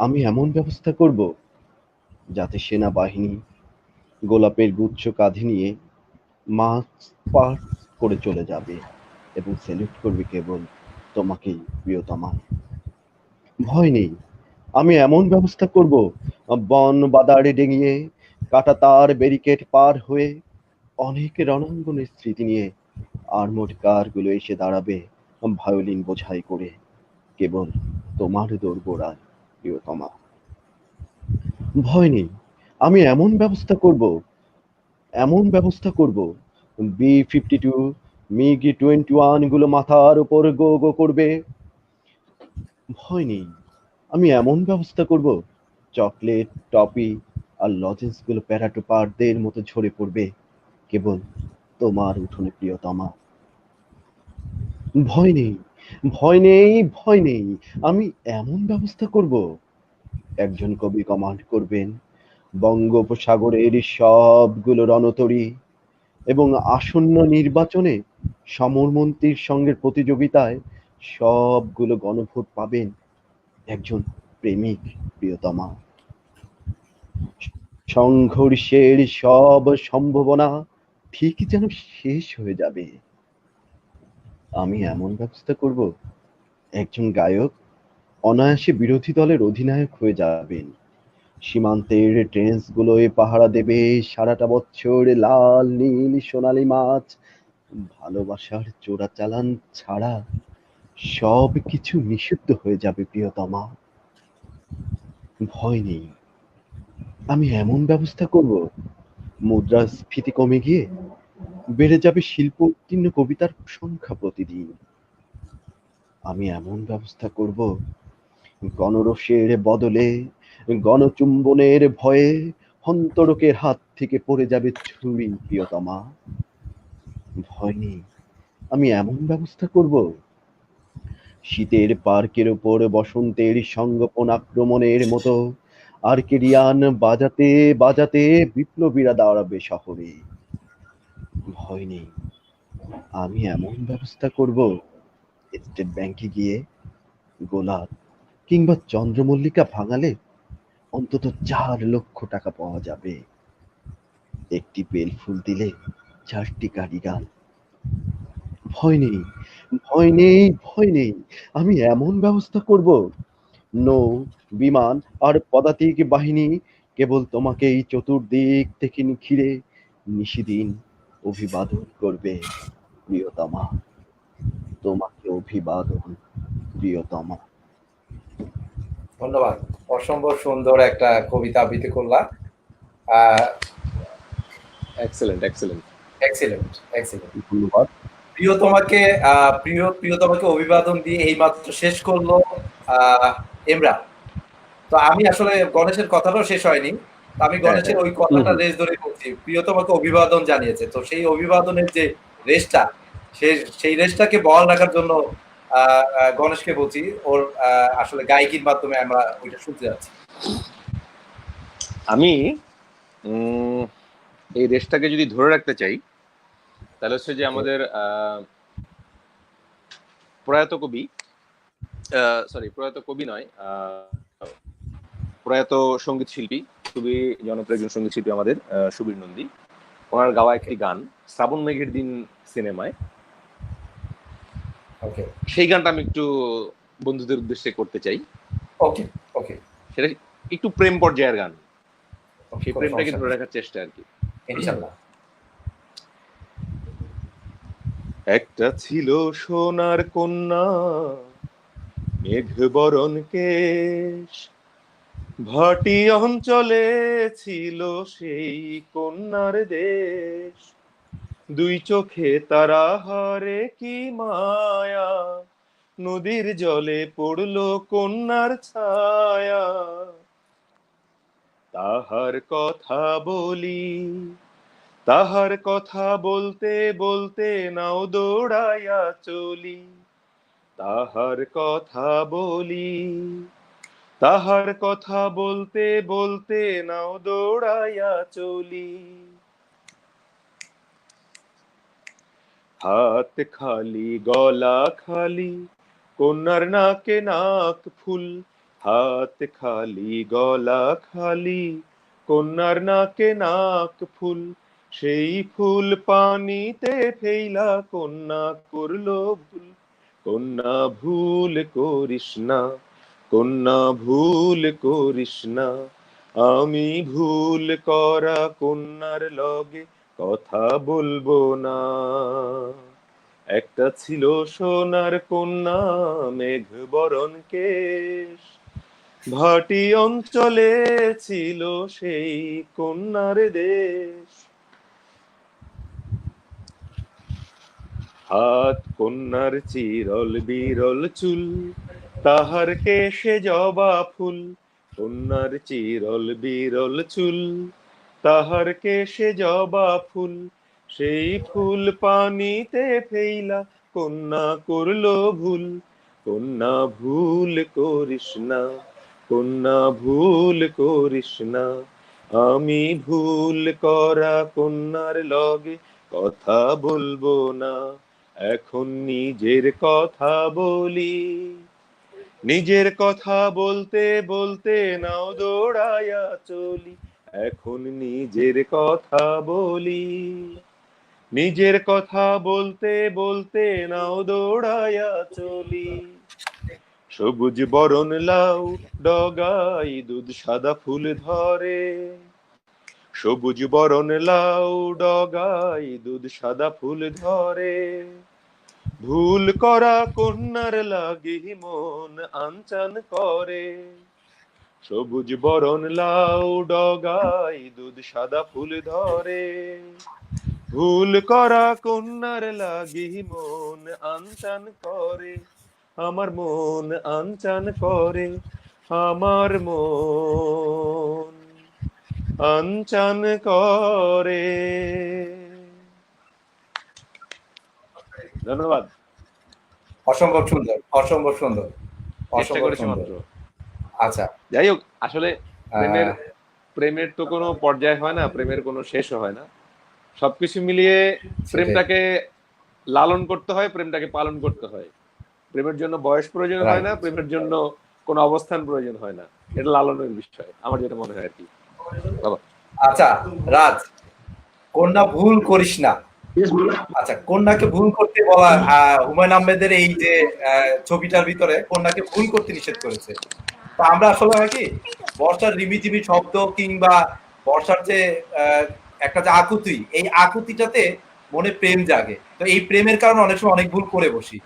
আমি এমন ব্যবস্থা করব যাতে সেনাবাহিনী গোলাপের গুচ্ছ কাঁধে নিয়ে মার্চ পাস্ট করে চলে যাবে এবং স্যালুট করবে কেবল তোমাকেই প্রিয়তমা। ভয় নেই, আমি এমন ব্যবস্থা করব বন বাদারে ডেঙিয়ে কাটা তার ব্যারিকেড পার হয়ে অনেক রণাঙ্গনের স্মৃতি নিয়ে আর্মড কারগুলো এসে দাঁড়াবে ভায়োলিন বোঝাই করে কেবল তোমার দোরগোড়ায় প্রিয়তমা। ভয় নেই, আমি এমন ব্যবস্থা করব B-52 MiG-21 গুলো মাথার উপর গো গো করবে। ভয় নেই, আমি এমন ব্যবস্থা করব চকলেট টপি আর লজেন্স গুলো প্যারাটোপারদের মতো ঝরে পড়বে কেবল তোমার উঠোনে প্রিয়তমা। ভয় নেই, ভয় নেই, ভয় নেই, আমি এমন ব্যবস্থা করব একজন কবি কমান্ড করবেন বঙ্গোপসাগরের সবগুলো রণতরী এবং আসন্ন নির্বাচনে সমরমন্ত্রীর সঙ্গে প্রতিযোগিতায় সবগুলো গণভোট পাবেন একজন প্রেমিক প্রিয়তমা। সংঘর্ষের সব সম্ভাবনা ঠিক যেন শেষ হয়ে যাবে। আমি এমন ব্যবস্থা করব একজন গায়ক অনায়াসে বিরোধী দলের অধিনায়ক হয়ে যাবেন। সীমান্তের ট্রেন্স গুলোয় পাহারা দেবে সারাটা বছর লাল নীল সোনালী মাছ। ভালোবাসার চোরাচালান ছাড়া সব কিছু নিষিদ্ধ হয়ে যাবে প্রিয়তমা। ভয় নেই, আমি এমন ব্যবস্থা করব মুদ্রাস্ফীতি কমে গিয়ে বেড়ে যাবে শিল্প উত্তীর্ণ কবিতার সংখ্যা প্রতিদিন। আমি এমন ব্যবস্থা করব গণরোষের বদলে গণচুম্বনের ভয়ে হন্তরকের হাত থেকে পড়ে যাবে ছুরি প্রিয়তমা। ভয় নেই, আমি এমন ব্যবস্থা করব শীতের পার্কের ওপর বসন্তের সংগোপন আক্রমণের মতো আর্কেডিয়ান বাজাতে বাজাতে বিপ্লবীরা দাঁড়াবে শহরে। ভয় নেই, আমি এমন ব্যবস্থা করব স্টেট ব্যাংকে গিয়ে গোলাপ কিংবা চন্দ্রমল্লিকা ভাঙালে অন্তত 4 লক্ষ টাকা পাওয়া যাবে। একটি বেল ফুল দিলে 4টি কারিগাল। ভয় নেই, ভয় নেই, ভয় নেই, আমি এমন ব্যবস্থা করব নৌ বিমান আর পদাতিক বাহিনী কেবল তোমাকেই চতুর্দিক থেকে ঘিরে নিশিদিন অভিবাদন করবে প্রিয়তমা। তোমাকে অভিবাদন প্রিয়তমা। ধন্যবাদ। অসম্ভব সুন্দর একটা কবিতা আবৃত্তি করলা। আহ এক্সেলেন্ট, এক্সেলেন্ট। Excellent, excellent. ধন্যবাদ। প্রিয়তমাকে অভিবাদন দিয়ে এই মাত্র শেষ করলো ইমরান। তো আমি আসলে গণেশের কথাটাও শেষ হয়নি। আমি গণেশের ওই কথাটা রেশ ধরে বলছি। প্রিয়তমাকে অভিবাদন জানিয়েছে। তো সেই অভিবাদনের যে রেশটা, সেই রেশটাকে বহাল রাখার জন্য গণেশকে বলছি, ওর আসলে গায়কির মাধ্যমে আমরা ওইটা শুনতে যাচ্ছি। আমি এই রেশটাকে যদি ধরে রাখতে চাই, তাহলে হচ্ছে যে আমাদের প্রয়াত কবি নয়, প্রয়াত সঙ্গীত শিল্পী, খুবই জনপ্রিয় একজন সঙ্গীত শিল্পী আমাদের, সুবীর নন্দী, ওনার গাওয়া একটি গান শ্রাবণ মেঘের দিন সিনেমায়, সেই গানটা আমি একটু বন্ধুদের উদ্দেশ্যে করতে চাই। ওকে ওকে, সেটা একটু প্রেম পর্যায়ের গান, সেই প্রেমটাকে ধরে রাখার চেষ্টা আর কি, ইনশাআল্লাহ। একটা ছিল সোনার কন্যা, মেঘ বরণ কেশ, ভাটি অঞ্চলে ছিল সেই কন্যার দেশ, দুই চোখে তারা হারে কি মায়া, নদীর জলে পড়লো কন্যার ছায়া, তাহার কথা বলি, তাহার কথা বলতে বলতে নাও দৌড়াইয়া চলি, তাহার কথা বলি, তাহার কথা বলতে বলতে নাও দৌড়াইয়া চলি, হাত খালি গলা খালি কন্যার নাকে নাক ফুল, হাত খালি গলা খালি কন্যার নাকে নাক ফুল, সেই ফুল পানিতে ফেইলা কন্যা করলো ভুল, কন্যা ভুল করিস না, কন্যা ভুল করিস না, আমি ভুল করা কন্যার লগে কথা বলবো না। একটা ছিল সোনার কন্যা, মেঘ বরণ কেশ, ভাটি অঞ্চলে ছিল সেই কন্যার দেশ, হাত কন্যার চিরল বিরল চুল, তাহার কেশে জবা ফুল, কন্যার চিরল বিরল চুল, তাহার কেশে জবা ফুল, সেই ফুল পানিতে ফেইলা কন্যা করলো ভুল, কন্যা ভুল করিস না, কন্যা ভুল করিস না, আমি ভুল করা কন্যার লগে কথা বলবো না, এখন নিজের কথা বলি, নিজের কথা বলতে বলতে নাও দৌড়াইয়া চলি, এখন নিজের কথা বলি, নিজের কথা বলতে বলতে নাও দৌড়াইয়া চলি, সবুজ বরণ লাউ ডগাই দুধ সাদা ফুল ধরে, সবুজ বরণ লাউ ডগাই দুধ সাদা ফুল ধরে, ভুল করা কন্যার লাগি মন আনচান করে, সবুজ বরণ লাউ ডগাই দুধ সাদা ফুল ধরে, ভুল করা কন্যার লাগি মন আনচান করে, আমার মন আনচান করে, আমার মন আনচান করে। ধন্যবাদ। অসম্ভব সুন্দর, অসম্ভব সুন্দর, চেষ্টা করেছি মাত্র। আচ্ছা, যাই হোক, আসলে প্রেমের তো কোনো পর্যায় হয় না, প্রেমের কোনো শেষও হয় না, সবকিছু মিলিয়ে প্রেমটাকে লালন করতে হয়, প্রেমটাকে পালন করতে হয়। প্রেমের জন্য বয়স প্রয়োজন হয় না, প্রেমের জন্য কোনো অবস্থান প্রয়োজন হয় না, এটা লালনের বিষয়, আমার যেটা মনে হয় আর কি। আচ্ছা রাজ, কন্যা ভুল করিস না, আচ্ছা কন্যাকে ভুল করতে বলা, হুমায়ুন আহমেদের এই যে ছবিটার ভিতরে কন্যাকে ভুল করতে নিষেধ করেছে। তো আমরা আসলে হয় কি, বর্ষার রিমিঝিমি শব্দ কিংবা বর্ষার যে একটা যে আকুতি, এই আকুতিটাতে মনে প্রেম জাগে, তো এই প্রেমের কারণে অনেক সময় অনেক ভুল করে বসি।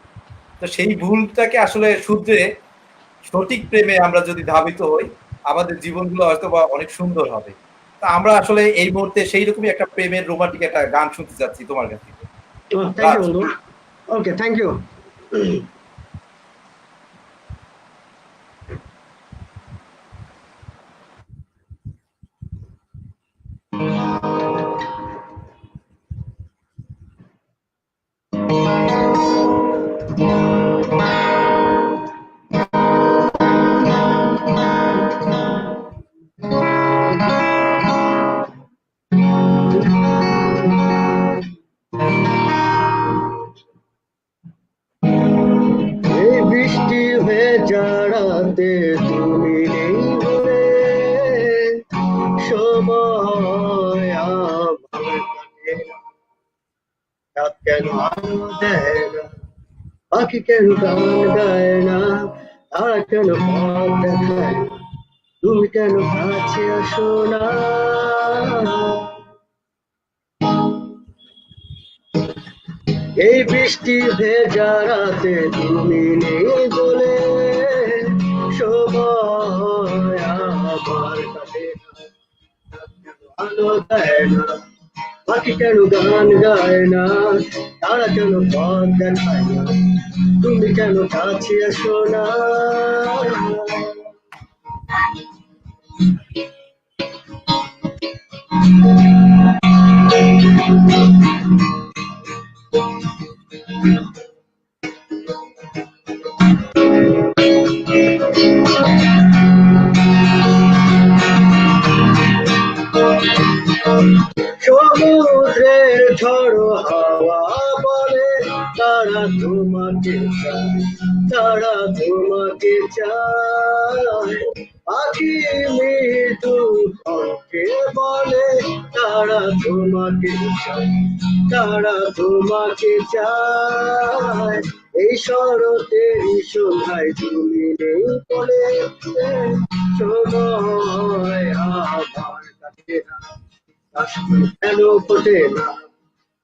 তো সেই ভুলটাকে আসলে শুধরে সঠিক প্রেমে আমরা যদি ধাবিত হই, আমাদের জীবনগুলো হয়তো বা অনেক সুন্দর হবে। তা আমরা আসলে এই মুহূর্তে সেই রকমই একটা প্রেমের রোমান্টিক একটা গান শুনতে যাচ্ছি তোমার কাছে। থ্যাংক ইউ বন্ধু। ওকে, থ্যাংক ইউ। এই বৃষ্টি ভেজা রাতে তুমি নেই বলে সময় আমার কাটে না। রাত কেন আলো দেয় না, পাখি কেন গান গায় না, তারা কেন পথ দেখায় না, তুমি কেন কাছে আসো না। এই বৃষ্টি ভেজা রাতে তুমি নেই বলে সময় আমার কাটে না। আলো দেয় না, পাখি কেন গান গায় না, তারা কেন পথ দেখায় না, তুমি কেন কাছে আসো না। সমুদ্রের ঝড়ো হাওয়া বলে তারা তোমাকে চায়, তারা তোমাকে চায়। পাখি মৃদু কণ্ঠে বলে তারা তোমাকে চায়, তারা তোমাকে চায়। এই শরতেরই সন্ধ্যায় তুমি নেই বলে সময় আমার কাছে না। কেন ফোটে না,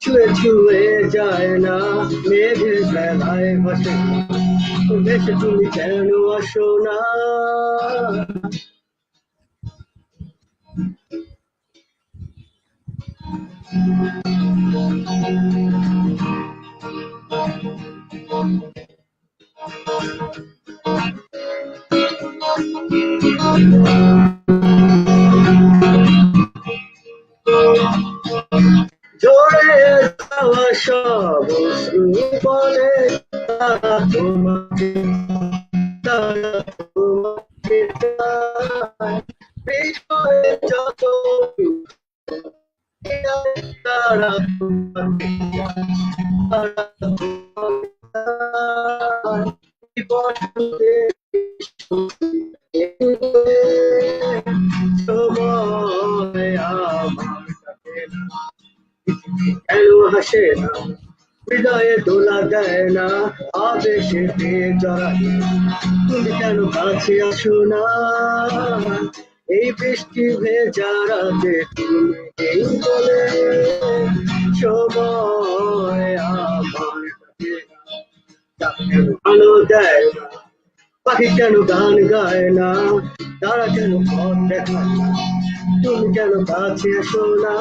ছুঁয়ে ছুঁয়ে যায় না, মেঘের বেলায় ভাসে না, ভেসে তুমি কেন আসো না। ঝরে যাওয়া সব অশ্রু বলে তারা তোমাকে, তারা তোমাকে চায়। হৃদয়ে যত তারা তোমাকে চায়, তারা তোমাকে চায়। এই বসন্তে সময় আমার কাছে না, কেন হাসে না, হৃদয়ে দোলা দেয় না, আবেশে জড়ায় না, তুমি কেন কাছে আসো না। এই বৃষ্টি ভেজা রাতে তুমি নেই বলে সময় আমার কাছে না। চাঁদ কেন আলো দেয় না, পাখি কেন গান গায় না, তারা কেন পথ দেখায় না, তুমি কেন কাছে আসো না।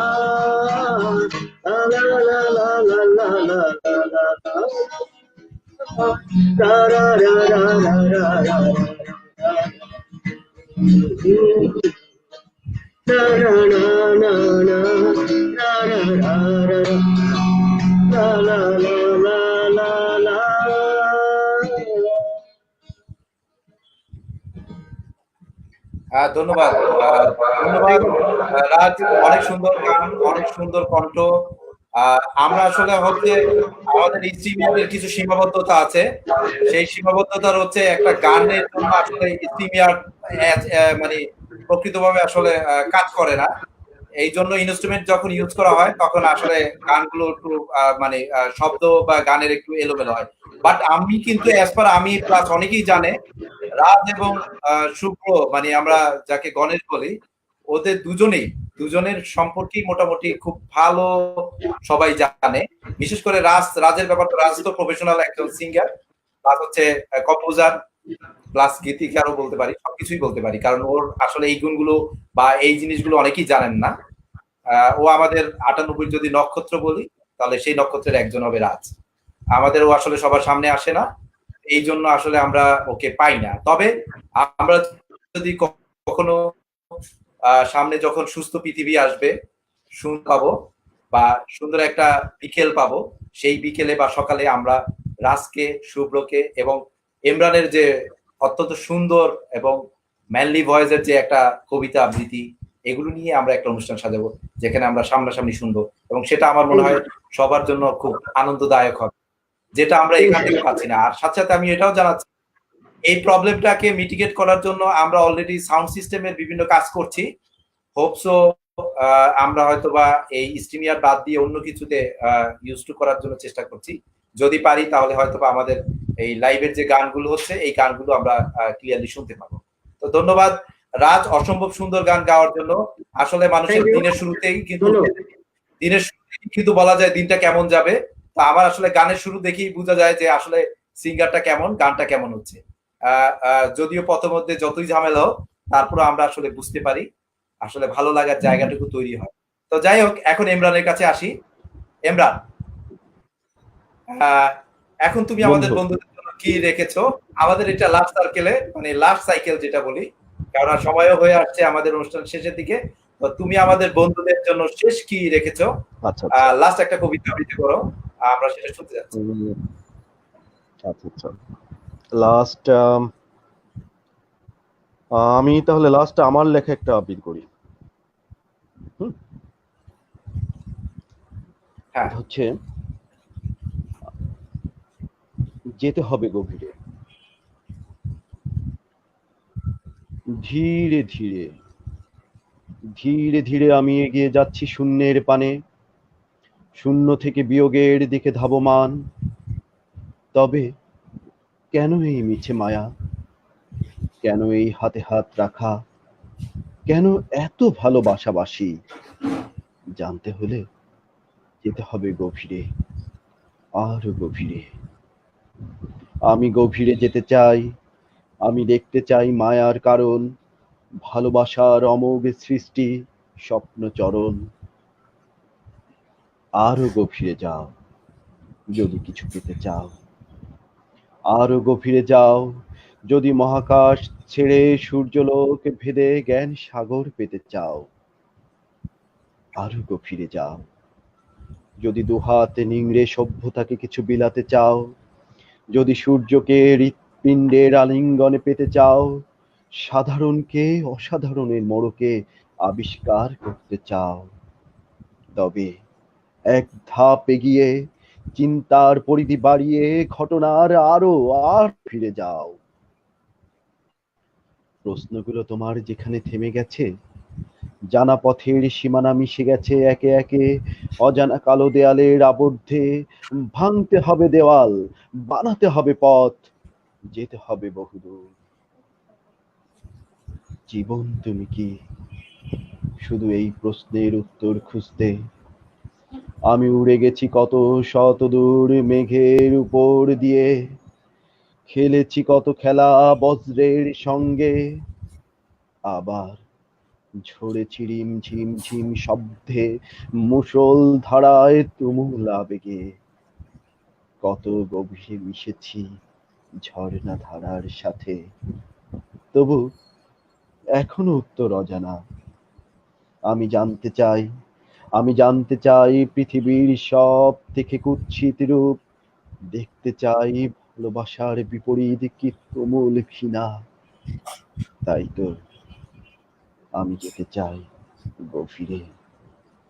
লা লা লা লা লা লা লা লা লা লা। রা রা রা রা রা রা রা রা। না না না না না, না না না না, লা লা লা লা লা লা। ধন্যবাদ ধন্যবাদ রাজ, অনেক সুন্দর গান, অনেক সুন্দর কণ্ঠ। আমরা আসলে হচ্ছে আমাদের স্ট্রিমিয়ারের কিছু সীমাবদ্ধতা আছে, সেই সীমাবদ্ধতার হচ্ছে একটা গানের জন্য আসলে স্ট্রিমিয়ার মানে প্রকৃতভাবে আসলে কাজ করে না। এই জন্য ইনস্ট্রুমেন্ট যখন ইউজ করা হয় তখন আসলে গানগুলো একটু মানে শব্দ বা গানের একটু এলোমেলো হয়। বাট আমি কিন্তু অ্যাজ পার আমি প্লাস অনেকেই জানে রাজ এবং শুভ্র, মানে আমরা যাকে গণেশ বলি, ওদের দুজনের সম্পর্কেই মোটামুটি খুব ভালো, সবাই জানে। বিশেষ করে রাজের ব্যাপার তো, রাজ তো প্রফেশনাল একজন সিঙ্গার, রাজ হচ্ছে কম্পোজার, প্লাস গীতিকারও বলতে পারি, সবকিছুই বলতে পারি, কারণ ওর আসলে এই গুণগুলো বা এই জিনিসগুলো অনেকেই জানেন না। ও আমাদের 98 যদি নক্ষত্র বলি, তাহলে সেই নক্ষত্রের একজন হবে রাজ। আমাদের ও আসলে সবার সামনে আসে না, এই জন্য আসলে আমরা ওকে পাই না। তবে আমরা যদি কখনো সামনে যখন সুস্থ পৃথিবী আসবে, পাবো বা সুন্দর একটা বিকেল পাবো, সেই বিকেলে বা সকালে আমরা রাজকে, শুভ্রকে এবং ইমরানের যে অত্যন্ত সুন্দর এবং ম্যানলি ভয়েসের যে একটা কবিতা আবৃত্তি, এগুলো নিয়ে আমরা একটা অনুষ্ঠান সাজাবো, যেখানে আমরা সামনাসামনি শুনবো, এবং সেটা আমার মনে হয় সবার জন্য খুব আনন্দদায়ক হবে, যেটা আমরা এখান থেকে পাচ্ছি না। আর সাথে সাথে আমি এটাও জানাচ্ছি, এই প্রবলেমটাকে মিটিগেট করার জন্য আমরা অলরেডি সাউন্ড সিস্টেমের বিভিন্ন কাজ করছি। হোপসো আমরা হয়তোবা এই স্ট্রিমিয়ার বাদ দিয়ে অন্য কিছুতে ইউজ টু করার জন্য চেষ্টা করছি। যদি পারি তাহলে হয়তোবা আমাদের এই লাইভের যে গানগুলো হচ্ছে, এই গানগুলো আমরা ক্লিয়ারলি শুনতে পাবো। তো ধন্যবাদ রাজ, অসম্ভব সুন্দর গান গাওয়ার জন্য। আসলে মানুষের দিনের শুরুতেই কিন্তু বলা যায় দিনটা কেমন যাবে। তো আমার আসলে গানের শুরু দেখেই বোঝা যায় যে আসলে সিঙ্গারটা কেমন, গানটা কেমন হচ্ছে। যদিও পথমধ্যে যতই ঝামেলা হোক, তারপরে আমরা আসলে বুঝতে পারি, আসলে ভালো লাগার জায়গাটুকু তৈরি হয়। তো যাই হোক, এখন ইমরানের কাছে আসি। ইমরান, এখন তুমি আমাদের বন্ধুদের জন্য কি রেখেছো? আমাদের এটা লাস্ট সার্কেলে, মানে লাস্ট সাইকেল যেটা বলি, কারণ সময়ও হয়ে আসছে আমাদের অনুষ্ঠান শেষের দিকে। তো তুমি আমাদের বন্ধুদের জন্য শেষ কি রেখেছো? আচ্ছা লাস্ট একটা কবিতা আবৃত্তি করো, আমরা সেটা শুনতে যাচ্ছি। আচ্ছা লাস্ট আমি তাহলে লাস্ট আমার লেখা একটা আবৃত্তি করি। হ্যাঁ, হচ্ছে যেতে হবে গভীরে, ধীরে ধীরে ধীরে ধীরে আমি এগিয়ে যাচ্ছি শূন্যের পানে, শূন্য থেকে বিয়োগের দিকে ধাবমান। তবে কেন এই মিছে মায়া, কেন এই হাতে হাত রাখা, কেন এত ভালোবাসাবাসি? জানতে হলে যেতে হবে গভীরে, আরো গভীরে। আমি গভীরে যেতে চাই, আমি দেখতে চাই মায়ার কারণ, ভালোবাসার অমোঘ সৃষ্টি, স্বপ্ন চরণ। আরো গভীরে যাও যদি কিছু পেতে চাও, আরো গভীরে যাও যদি মহাকাশ ছেড়ে সূর্যলোক ভেদে জ্ঞান সাগর পেতে চাও। আরো গভীরে যাও যদি দুহাতে নিংড়ে সভ্যতাকে কিছু বিলাতে চাও, যদি সূর্যকে হৃৎপিণ্ডের আলিঙ্গনে পেতে চাও, সাধারণকে অসাধারণের মোড়কে আবিষ্কার করতে চাও। তবে এক ধাপ এগিয়ে, চিন্তার পরিধি বাড়িয়ে, ঘটনার আরো আর ফিরে যাও। প্রশ্নগুলো তোমার যেখানে থেমে গেছে, জানা পথের সীমানা মিশে গেছে একে একে অজানা কালো দেয়ালের আবদ্ধে। ভাঙতে হবে দেওয়াল, বানাতে হবে পথ, যেতে হবে বহুদূর। জীবন তুমি কি? শুধু এই প্রশ্নের উত্তর খুঁজতে আমি উড়ে গেছি কত শত দূর মেঘের উপর দিয়ে, খেলেছি কত খেলা বজ্রের সঙ্গে, আবার ঝরেছি রিম ঝিম ঝিম শব্দে, মুষল ধারায় তুমুল আবেগে। কত গভীরে মিশেছি ঝর্ণা ধারার সাথে, তবু এখনো উত্তর অজানা। আমি জানতে চাই, আমি জানতে চাই পৃথিবীর সব থেকে কুৎসিত রূপ, দেখতে চাই ভালোবাসার বিপরীত কি তুমুল ঘৃণা। তাই তো আমি যেতে চাই গভীরে,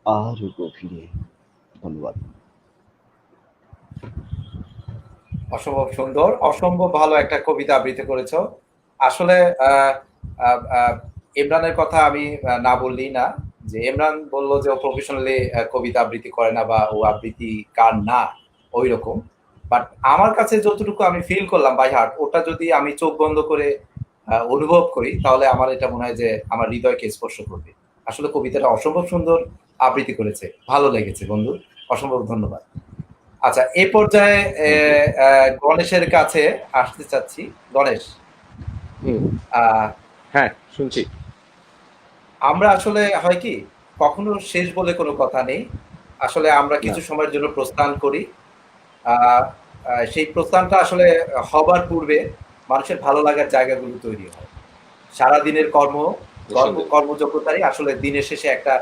আরো গভীরে। ধন্যবাদ। অসম্ভব সুন্দর, অসম্ভব ভালো একটা কবিতা আবৃত্তি করেছো। আসলে ইমরানের কথা আমি না বললেই না, যে ইমরান বললো যে ও প্রফেশনালি কবিতা আবৃত্তি করে না বা ও আবৃত্তি গান না ওই রকম। বাট আমার কাছে যতটুকু আমি ফিল করলাম বাই হার্ট, ওটা যদি আমি চোখ বন্ধ করে অনুভব করি, তাহলে আমার এটা মনে হয় যে আমার হৃদয়কে স্পর্শ করবে। আসলে কবিতাটা অসম্ভব সুন্দর আবৃত্তি করেছে, ভালো লেগেছে বন্ধু, অসম্ভব ধন্যবাদ। আচ্ছা, এই পর্যায়ে গণেশের কাছে আসতে চাচ্ছি। গণেশ, হুম, আহ, হ্যাঁ শুনছি। আমরা আসলে হয় কি কখনো শেষ বলে কোনো কথা নেই। আসলে আমরা না, কিছু সময়ের জন্য প্রস্থান করি। আহ, সেই প্রস্থানটা আসলে হবার পূর্বে মানুষের ভালো লাগার জায়গাগুলো তৈরি হয়। সারাদিনের নিঃসন্দেহে। কর্মযোগ্যতারই আসলে দিনের শেষে একটা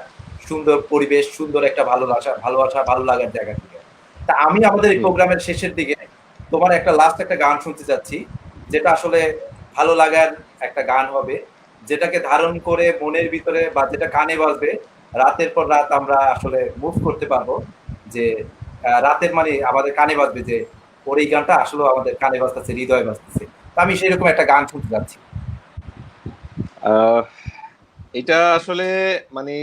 সুন্দর পরিবেশ, সুন্দর একটা ভালোবাসা, ভালো লাগার জায়গা থেকে। তা আমি আমাদের এই হুম। প্রোগ্রামের শেষের দিকে তোমার লাস্ট একটা গান শুনতে চাচ্ছি, যেটা আসলে ভালো লাগার একটা গান হবে, যেটাকে ধারণ করে মনের ভিতরে বা যেটা কানে বাজবে, রাতের পর রাত আমরা আসলে মুভ করতে পারবো। যে রাতের মানে আমাদের কানে বাজবে যে ওর এই গানটা আসলে আমাদের কানে বাজতেছে, হৃদয়ে বাজতেছে। তো আমি সেরকম একটা গান শুনতে চাচ্ছি। আহ, এটা আসলে মানে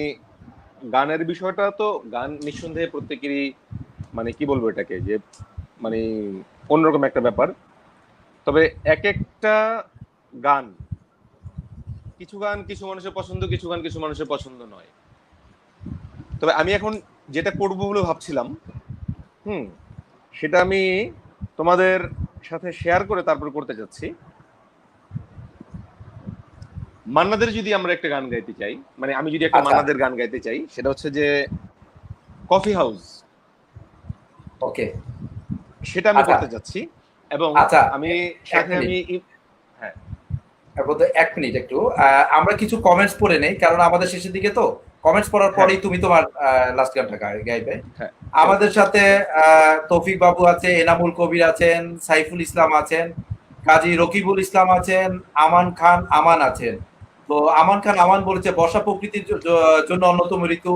গানের বিষয়টা তো, গান নিঃসন্দেহে প্রত্যেকেরই মানে কি বলবো এটাকে, যে মানে অন্যরকম একটা ব্যাপার। তবে এক একটা গান, কিছু গান কিছু মানুষের পছন্দ, কিছু গান কিছু মানুষের পছন্দ নয়। তবে আমি এখন যেটা করবো বলে ভাবছিলাম, হুম, সেটা আমি তোমাদের সাথে শেয়ার করে তারপর করতে চাচ্ছি। মান্নাদের যদি আমরা একটা গান গাইতে চাই, মানে আমি যদি একটা আচ্ছা, মান্নাদের গান গাইতে চাই, সেটা হচ্ছে যে কফি হাউস, ওকে। সেটা আমি আচ্ছা, করতে চাচ্ছি। এবং আচ্ছা, আমি এক সাথে মিনিট। আমি হ্যাঁ, বোধহয় ১ মিনিট একটু। আমরা কিছু কমেন্টস পড়ে নেই। কারণ আমাদের শেষের দিকে তো। কমেন্টস পড়ার হ্যাঁ, পরেই তুমি তোমার লাস্ট গানটা গাইবে। হ্যাঁ, শিওর। আমাদের সাথে তৌফিক বাবু আছে, এনামুল কবির আছেন, সাইফুল ইসলাম আছেন, কাজী রকিবুল ইসলাম আছেন, আমান খান আমান আছেন। তো আমান খান আমান বলেছে বর্ষা প্রকৃতির জন্য অন্যতম ঋতু।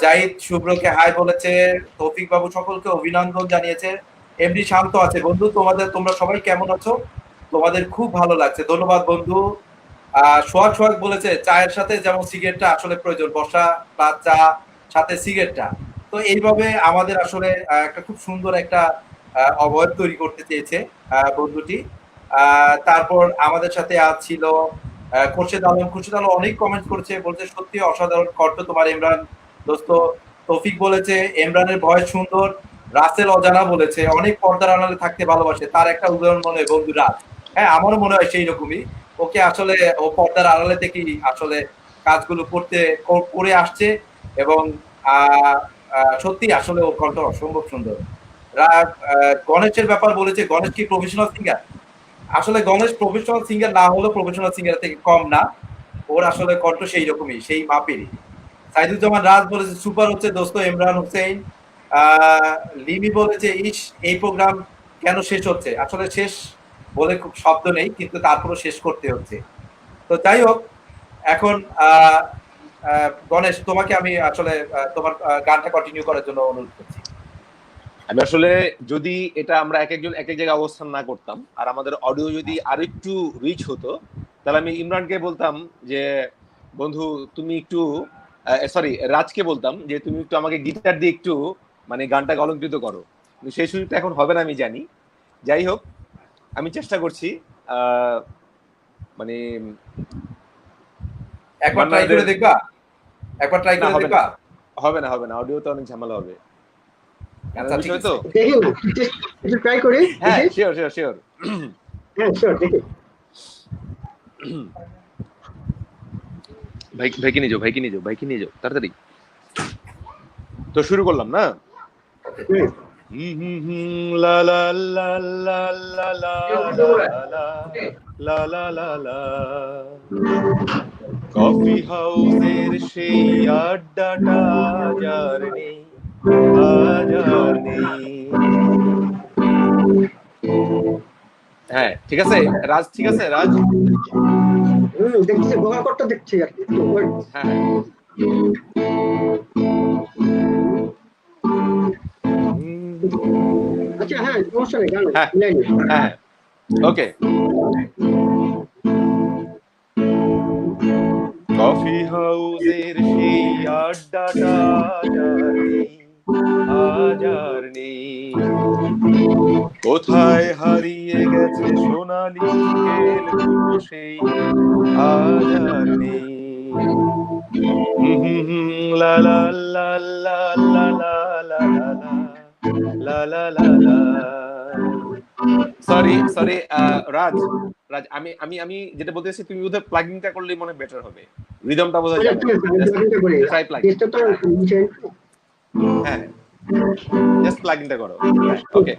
জাহিদ শুভ্রকে হাই বলেছে। তৌফিক বাবু সকলকে অভিনন্দন জানিয়েছে। এমডি শান্ত আছে, বন্ধু তোমরা সবাই কেমন আছো? তোমাদের খুব ভালো লাগছে, ধন্যবাদ বন্ধু। সোহাগ সোহাগ বলেছে চায়ের সাথে যেমন সিগারেটটা আসলে প্রয়োজন, বর্ষা প্লাস চা সাথে সিগারেটটা। তো এইভাবে আমাদের আসলে একটা খুব সুন্দর একটা অবয়ব তৈরি করতে চেয়েছে বন্ধুটি। তারপর আমাদের সাথে ছিল খুরশেদ আলম অনেক কমেন্ট করেছে, বলছে সত্যি অসাধারণ কণ্ঠ তোমার ইমরান দোস্ত। তৌফিক বলেছে ইমরানের ভয়েস সুন্দর। রাসেল অজানা বলেছে অনেক পর্দার আড়ালে থাকতে ভালোবাসে, তার একটা উদাহরণ মনে হয় বন্ধু রাজ। হ্যাঁ, আমারও মনে হয় সেই রকমই। ওকে আসলে ও পর্দার আড়ালে থেকেই আসলে কাজগুলো করে আসছে। এবং আহ, সত্যি আসলে ওর কণ্ঠ অসম্ভব সুন্দর। গণেশের ব্যাপার বলেছে, গণেশ কি প্রফেশনাল সিঙ্গার? আসলে গণেশ প্রফেশনাল সিঙ্গার না হলেও প্রফেশনাল সিঙ্গার থেকে কম না। ওর আসলে কণ্ঠ সেই রকমই, সেই মাপেরই। সাইদুজ্জামান রাজ বলেছে সুপার হচ্ছে দোস্ত ইমরান হোসেন। আহ, লিমি বলেছে ইস, এই প্রোগ্রাম কেন শেষ হচ্ছে? আসলে শেষ বলে খুব শব্দ নেই, কিন্তু তারপরও শেষ করতে হচ্ছে। তো যাই হোক, এখন গণেশ তোমাকে আমি আসলে তোমার গানটা কন্টিনিউ করার জন্য অনুরোধ করছি। আমি আসলে যদি এটা আমরা এক একজন এক এক জায়গায় অবস্থান না করতাম, আর আমাদের অডিও যদি আরেকটু রিচ হতো, তাহলে আমি ইমরানকে বলতাম যে বন্ধু তুমি একটু, সরি রাজকে বলতাম যে তুমি একটু আমাকে গিটার দিয়ে একটু মানে গানটাকে অলঙ্কৃত করো। কিন্তু সেই সুযোগটা এখন হবে না আমি জানি। যাই হোক, আমি চেষ্টা করছি আহ মানে একবার ট্রাই মান্নাদের। করে দেখবা, একবার ট্রাই না করে হবে না, দেখবা। হবে না, হবে না, অডিওতে অনেক ঝামেলা হবে, আচ্ছা গানের ঠিক বিষয় তো। আছে। দেখি না, একটু ট্রাই করি হ্যাঁ, দেখি। Sure sure sure. হ্যাঁ শিওর, দেখি। ভাই, ভাইকে নিয়ে যাও, ভাইকে নিয়ে যাও, ভাইকে নিয়ে যাও তাড়াতাড়ি। তো শুরু করলাম না। হুম। লা লা লা লা লা লা লা লা লা লা লা লা। কফি হাউসের সেই আড্ডাটা আজ আর নেই, আজ আর নেই। হ্যাঁ ঠিক আছে রাজ, ঠিক আছে রাজ। দেখছি, ভোকাল কর্ডটা দেখছি আর কি, একটু wait। হ্যাঁ হ্যাঁ। আচ্ছা হ্যাঁ, সমস্যা নেই, গান হ্যাঁ মিলাই নি। হ্যাঁ, ওকে। কফি হাউসের সেই আড্ডাটা আজ আর নেই, আজ আর নেই। কোথায় হারিয়ে গেছে সোনালি বিকেলগুলো সেই, আজ আর নেই। লা লা লা লা লা লা লা লা লা লা লা লা। সরি রাজ রাজ আমি আমি আমি যেটা বলতেছি তুমি বোধহয় প্লাগিংটা করলে মনে বেটার হবে, রিদমটা বোধহয় যাবে। ট্রাই প্লাগিং, হ্যাঁ জাস্ট প্লাগিংটা করো, হ্যাঁ ওকে।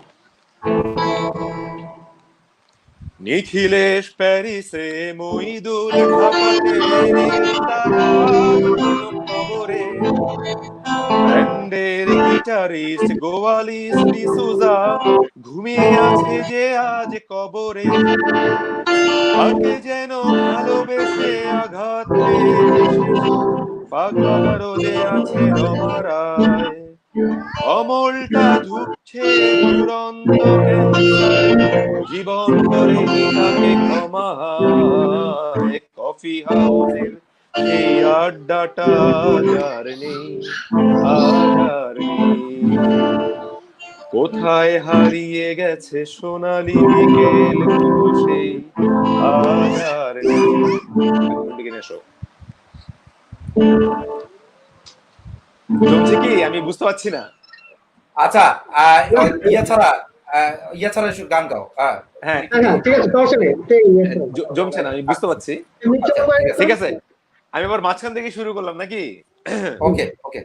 নিখিলেশ প্যারিসে, মইদুল ঢাকাতে, নীলতারাজ হলো খবরে, ব্যান্ডের গিটারিস্ট গোয়ালিস ডিসুজা ঘুমিয়ে আছে যে আজ কবরে, তাকে যেন ভালোবেসে আঘাত পেয়ে পাকা রোদে আছে রমারায়, অমলটা ধুকছে দুরন্ত ক্যান্সার, জীবন করে তাকে ক্ষমা হায়, কফি হাউসের সেই আড্ডাটা আর নেই, আর নেই। কোথায় হারিয়ে গেছে সোনালি বিকেল গুলো সেই আর নেই। এসো, জমছে কি আমি বুঝতে পারছি না। আচ্ছা ইয়া ছাড়া গান গাও। হ্যাঁ ঠিক আছে, সমস্যা নেই, জমছে না আমি বুঝতে পারছি। ঠিক আছে আমি আবার মাঝখান থেকে শুরু করলাম নাকি? ওকে ওকে।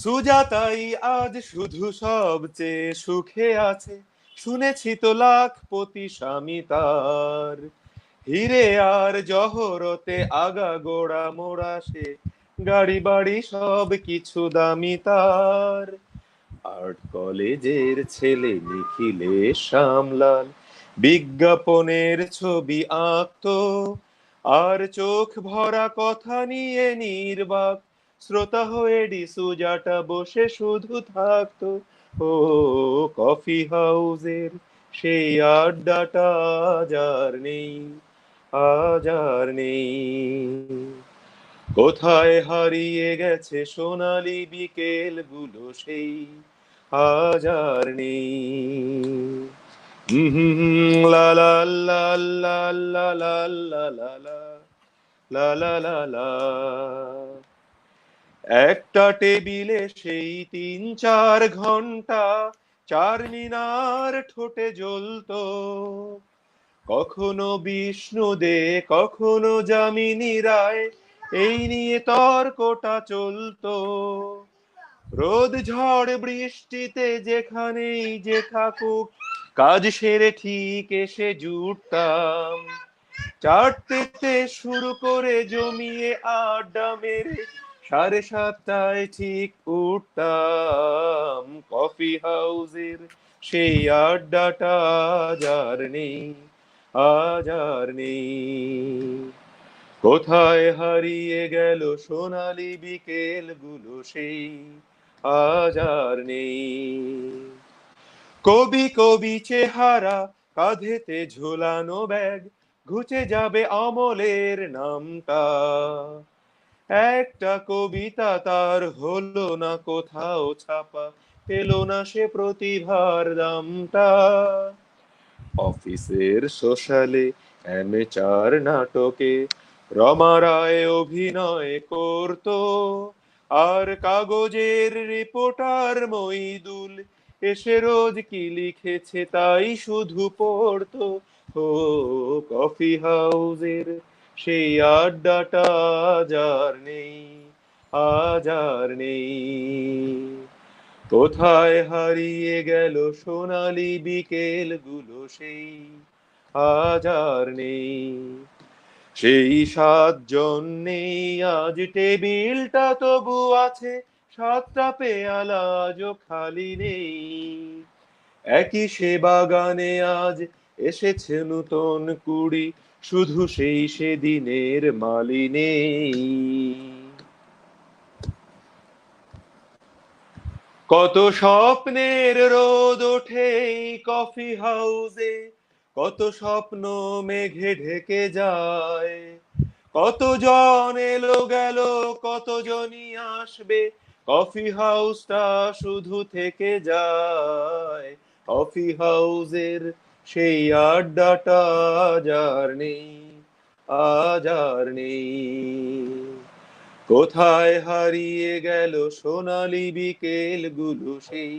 সুজাতাই আজ শুধু সবচেয়ে সুখে আছে, শুনেছি তো লাখপতি স্বামী তার, হিরে আর জহরতে আগা গোড়া মোড়া সে, গাড়ি বাড়ি সব কিছু দামি তার। আর্ট কলেজের ছেলে নিখিলেশ শ্যামলাল বিজ্ঞাপনের ছবি আঁকতো, আর চোখ ভরা কথা নিয়ে নির্বাক শ্রোতা হয়ে ডিসুজাটা বসে শুধু থাকতো। ও কফি হাউসের সেই আড্ডাটা আজ আর নেই, আজ আর নেই। কোথায় হারিয়ে গেছে সোনালি বিকেল গুলো সেই আজ আর নেই। লা লা লা লা লা লা লা লা লা লা লা লা। একটা টেবিলে সেই 3-4 ঘন্টা চারমিনার ঠোঁটে জ্বলতো, কখনো বিষ্ণু দে কখনো যামিনী রায়, এই নিয়ে তর্কটা চলতো। রোদ ঝড় বৃষ্টিতে যেখানেই যে থাকুক কাজ সেরে ঠিক এসে জুটতাম, চারটেতে শুরু করে জমিয়ে আড্ডা মেরে 7:30টায় ঠিক উঠতাম। কফি হাউসের সেই আড্ডাটা আজ আর নেই, আজ আর নেই। কোথায় হারিয়ে গেল সোনালি বিকেল গুলো সেই আজ আর নেই। কবি কবি চেহারা, কাঁধেতে ঝোলানো ব্যাগ, ঘুচে যাবে অমলের নামটা, একটা কবিতা তার হলো না কোথাও ছাপা, পেলো না সে প্রতিভার দামটা। অফিসের সোশ্যালে অ্যামেচার নাটকে রমা রায় অভিনয় করতো, আর কাগজের রিপোর্টার মইদুল এসে রোজ কি লিখেছে তাই শুধু পড়তো। ও কফি হাউসের সেই আড্ডাটা আজ আর নেই, আজ আর নেই। কোথায় হারিয়ে গেল সোনালি বিকেল গুলো সেই আজ আর নেই। সেই 7 জন নেই আজ, টেবিলটা তবু আছে, 7টা পেয়ালা আজও খালি নেই। একই সে বাগানে আজ এসেছে নতুন কুড়ি, শুধু সেই সেদিনের মালি নেই। কত স্বপ্নের রোদ ওঠে এই কফি হাউসে, কত স্বপ্ন মেঘে ঢেকে যায়, কতজন এলো গেল কতজনই আসবে, কফি হাউসটা শুধু থেকে যায়। কফি হাউসের সেই আড্ডাটা আজ আর নেই, আজ আর নেই। কোথায় হারিয়ে গেল সোনালি বিকেল গুলো সেই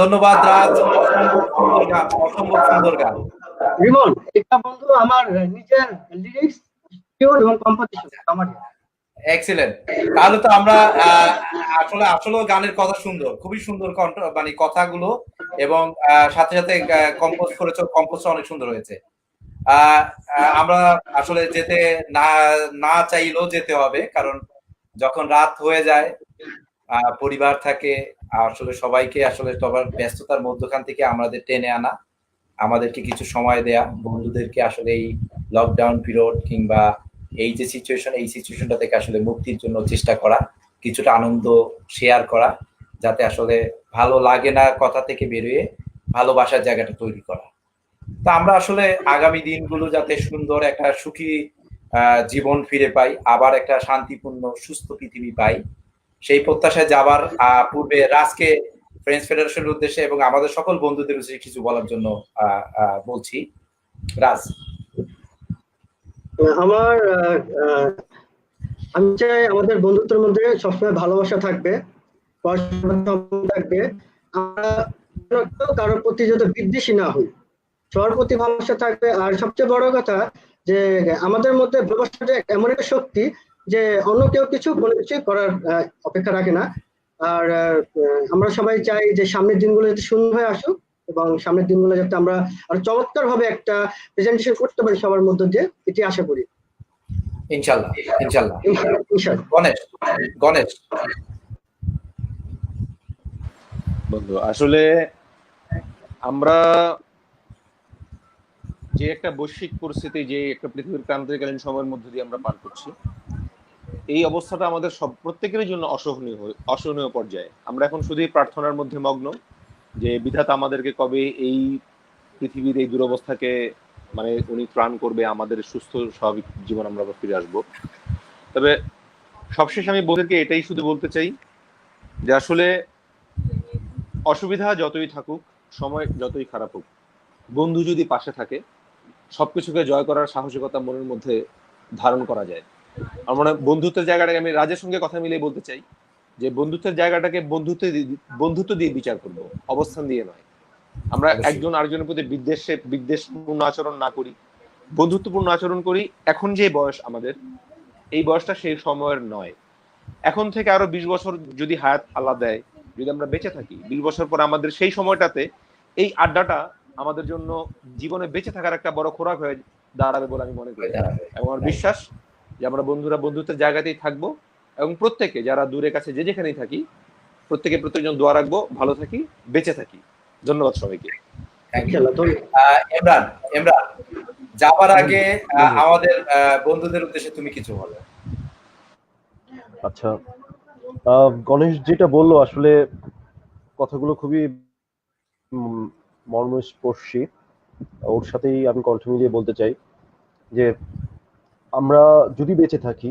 ধন্যবাদ রাজ, অসম্ভব সুন্দর গান, অসম্ভব সুন্দর গান। রিমন, এটা বন্ধু আমার নিজের লিরিক্স এবং কম্পোজিশন আমার। এক্সিলেন্ট। তাহলে তো আমরা আসলে গানের কথা সুন্দর, খুবই সুন্দর কণ্ঠ, মানে কথাগুলো, এবং সাথে সাথে কম্পোজ করেছো, কম্পোজটা অনেক সুন্দর হয়েছে। আমরা আসলে যেতে না চাইলেও যেতে হবে, কারণ যখন রাত হয়ে যায়, পরিবার থাকে, আসলে সবাইকে আসলে সবার ব্যস্ততার মধ্যখান থেকে আমাদের টেনে আনা, আমাদেরকে কিছু সময় দেয়া, বন্ধুদেরকে আসলে এই লকডাউন পিরিয়ড কিংবা এই যে সিচুয়েশন, এই সিচুয়েশনটা থেকে আসলে মুক্তির জন্য চেষ্টা করা, কিছুটা আনন্দ শেয়ার করা, যাতে আসলে ভালো লাগে না কথা থেকে বেরিয়ে ভালোবাসার জায়গাটা তৈরি করা। তো আমরা আসলে আগামী দিনগুলো যাতে সুন্দর একটা সুখী জীবন ফিরে পাই, আবার একটা শান্তিপূর্ণ সুস্থ পৃথিবী পাই, সেই প্রত্যাশায় যাবার পূর্বে রাজকে ফ্রেঞ্চ ফেডারেশনের উদ্দেশ্যে এবং আমাদের সকল বন্ধুদের উদ্দেশ্যে কিছু বলার জন্য বলছি। রাজ। আমার আমি চাই আমাদের বন্ধুত্বের মধ্যে সবসময় ভালোবাসা থাকবে, পড়াশোনা থাকবে, আমরা কারোর প্রতি যাতে বিদ্বেষী না হই, সবার প্রতি ভালোবাসা থাকবে। আর সবচেয়ে বড় কথা যে আমাদের মধ্যে ভালোবাসাটা এমন একটা শক্তি যে অন্য কেউ কিছু কোনো কিছু করার অপেক্ষা রাখে না। আর আমরা সবাই চাই যে সামনের দিনগুলো যাতে সুন্দর হয়ে আসুক, এবং সামনের দিনগুলো যাতে আমরা আর চমৎকার ভাবে একটা প্রেজেন্টেশন করতে পারি সবার মধ্যে দিয়ে, এটি আশা করি। ইনশাল্লাহ, ইনশাল্লাহ। ইনশাআল্লাহ। গণেশ। বন্ধু, আসলে আমরা যে একটা বৈশ্বিক পরিস্থিতি, যে একটা পৃথিবীর ক্রান্তিকালীন সময়ের মধ্যে দিয়ে আমরা পার করছি, এই অবস্থাটা আমাদের প্রত্যেকের জন্য অসহনীয় পর্যায়ে। আমরা এখন শুধুই প্রার্থনার মধ্যে মগ্ন যে বিধাতা আমাদেরকে কবে এই পৃথিবীর এই দুরবস্থাকে মানে উনি ত্রাণ করবে, আমাদের সুস্থ স্বাভাবিক জীবন আমরা ফিরে আসবো। তবে সবশেষ আমি বন্ধুদেরকে এটাই শুধু বলতে চাই যে আসলে অসুবিধা যতই থাকুক, সময় যতই খারাপ হোক, বন্ধু যদি পাশে থাকে, সবকিছুকে জয় করার সাহসিকতা মনের মধ্যে ধারণ করা যায়। আমার মনে হয় বন্ধুত্বের জায়গাটাকে আমি রাজের সঙ্গে কথা মিলিয়ে বলতে চাই যে বন্ধুত্বের জায়গাটাকে বন্ধুত্ব দিয়ে বিচার করব, অবস্থান দিয়ে নয়। আমরা একজন আরেকজনের প্রতি বিদ্বেষপূর্ণ আচরণ না করি, বন্ধুত্বপূর্ণ আচরণ করি। এখন যে বয়স আমাদের, এই বয়সটা সেই সময়ের নয়। এখন থেকে আরো 20 বছর যদি হায়াত আল্লাহ দেয়, যদি আমরা বেঁচে থাকি, 20 বছর পর আমাদের সেই সময়টাতে এই আড্ডাটা আমাদের জন্য জীবনে বেঁচে থাকার একটা বড় খোরাক হয়ে দাঁড়াবে বলে আমি মনে করি। এবং আমার বিশ্বাস যে আমরা বন্ধুরা বন্ধুত্বের জায়গাতেই থাকবো, এবং প্রত্যেকে যারা দূরে কাছে যে যেখানেই থাকি, প্রত্যেকজন দোয়া রাখবো, ভালো থাকি, বেঁচে থাকি। ধন্যবাদ সবাইকে। ইমরান, যাবার আগে আমাদের বন্ধুদের উদ্দেশ্যে তুমি কিছু বলো। আচ্ছা, গণেশ যেটা বললো আসলে কথাগুলো খুবই মর্মস্পর্শী। ওর সাথেই আমি কণ্ঠ মিলিয়ে বলতে চাই যে আমরা যদি বেঁচে থাকি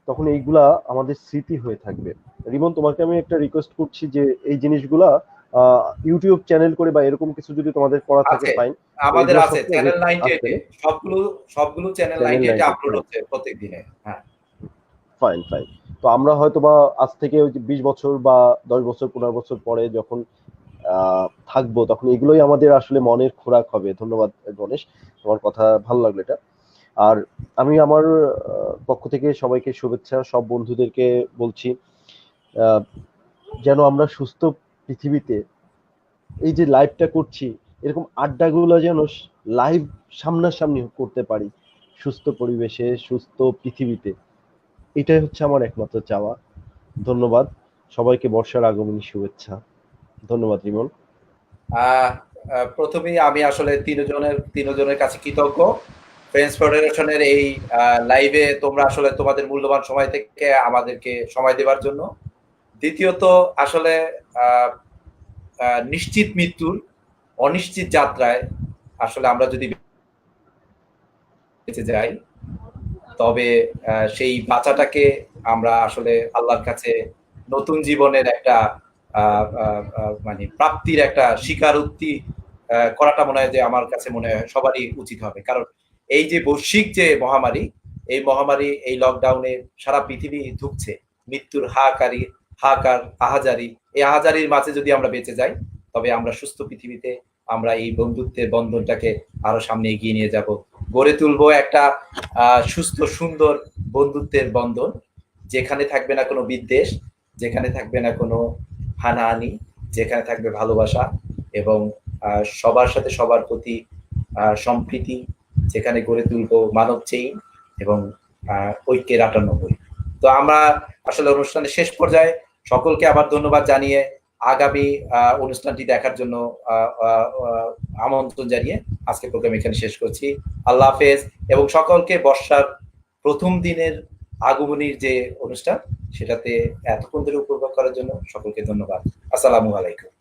তখন এইগুলা আমাদের স্মৃতি হয়ে থাকবে। রিমন, তোমাকে আমি একটা রিকোয়েস্ট করছি যে এই জিনিসগুলা ইউটিউব চ্যানেল করে বা এরকম কিছু যদি তোমাদের করা থাকে ফাইন। আমাদের আছে চ্যানেল 98 সবগুলো চ্যানেল 98 আপলোড হচ্ছে প্রত্যেকদিনে। হ্যাঁ, ফাইন। তো আমরা হয়তো বা আজ থেকে 20 বছর বা 10 বছর 15 বছর পরে যখন থাকবো, তখন এগুলোই আমাদের আসলে মনের খোরাক হবে। ধন্যবাদ গণেশ, তোমার কথা ভালো লাগলো এটা। আর আমি আমার পক্ষ থেকে সবাইকে শুভেচ্ছা, সব বন্ধুদেরকে বলছি যেন আমরা সুস্থ পৃথিবীতে এই যে লাইভটা করছি, এরকম আড্ডাগুলো যেন লাইভ সামনাসামনি করতে পারি, সুস্থ পরিবেশে, সুস্থ পৃথিবীতে। এটাই হচ্ছে আমার একমাত্র চাওয়া। ধন্যবাদ সবাইকে, বর্ষার আগমনী শুভেচ্ছা। ধন্যবাদ রিমন। প্রথমেই আমি আসলে তিনজনের কাছে কৃতজ্ঞ, ফ্রেঞ্চ ফেডারেশনের এই লাইভে তোমরা আসলে তোমাদের মূল্যবান সময় থেকে আমাদেরকে সময় দেওয়ার জন্য। দ্বিতীয়ত, আসলে নিশ্চিত মৃত্যুর অনিশ্চিত যাত্রায় আসলে আমরা যদি বেঁচে যাই, তবে সেই বাঁচাটাকে আমরা আসলে আল্লাহর কাছে নতুন জীবনের একটা মানে প্রাপ্তির একটা স্বীকারোক্তি করাটা মনে হয় যে আমার কাছে মনে হয় সবারই উচিত হবে। কারণ এই যে বৈশ্বিক যে মহামারী, এই মহামারী, এই লকডাউনে সারা পৃথিবী ধুঁকছে, মৃত্যুর হাহাকার, আহাজারি, এই আহাজারির মাঝে যদি আমরা বেঁচে যাই, তবে আমরা সুস্থ পৃথিবীতে আমরা এই বন্ধুত্বের বন্ধনটাকে আরো সামনে এগিয়ে নিয়ে যাব, গড়ে তুলবো একটা সুস্থ সুন্দর বন্ধুত্বের বন্ধন, যেখানে থাকবে না কোনো বিদ্বেষ, যেখানে থাকবে না কোনো হানাহানি, যেখানে থাকবে ভালোবাসা এবং সবার সাথে সবার প্রতি সম্প্রীতি, যেখানে গড়ে তুলবো মানব চেইন এবং ঐক্যের 98। তো আমরা আসলে অনুষ্ঠানের শেষ পর্যায়ে সকলকে আবার ধন্যবাদ জানিয়ে আগামী অনুষ্ঠানটি দেখার জন্য আমন্ত্রণ জানিয়ে আজকে প্রোগ্রাম এখানে শেষ করছি। আল্লাহ হাফেজ এবং সকলকে বর্ষার প্রথম দিনের আগমনীর যে অনুষ্ঠান সেটাতে এতক্ষণ ধরে উপভোগ করার জন্য সকলকে ধন্যবাদ। আসসালামু আলাইকুম।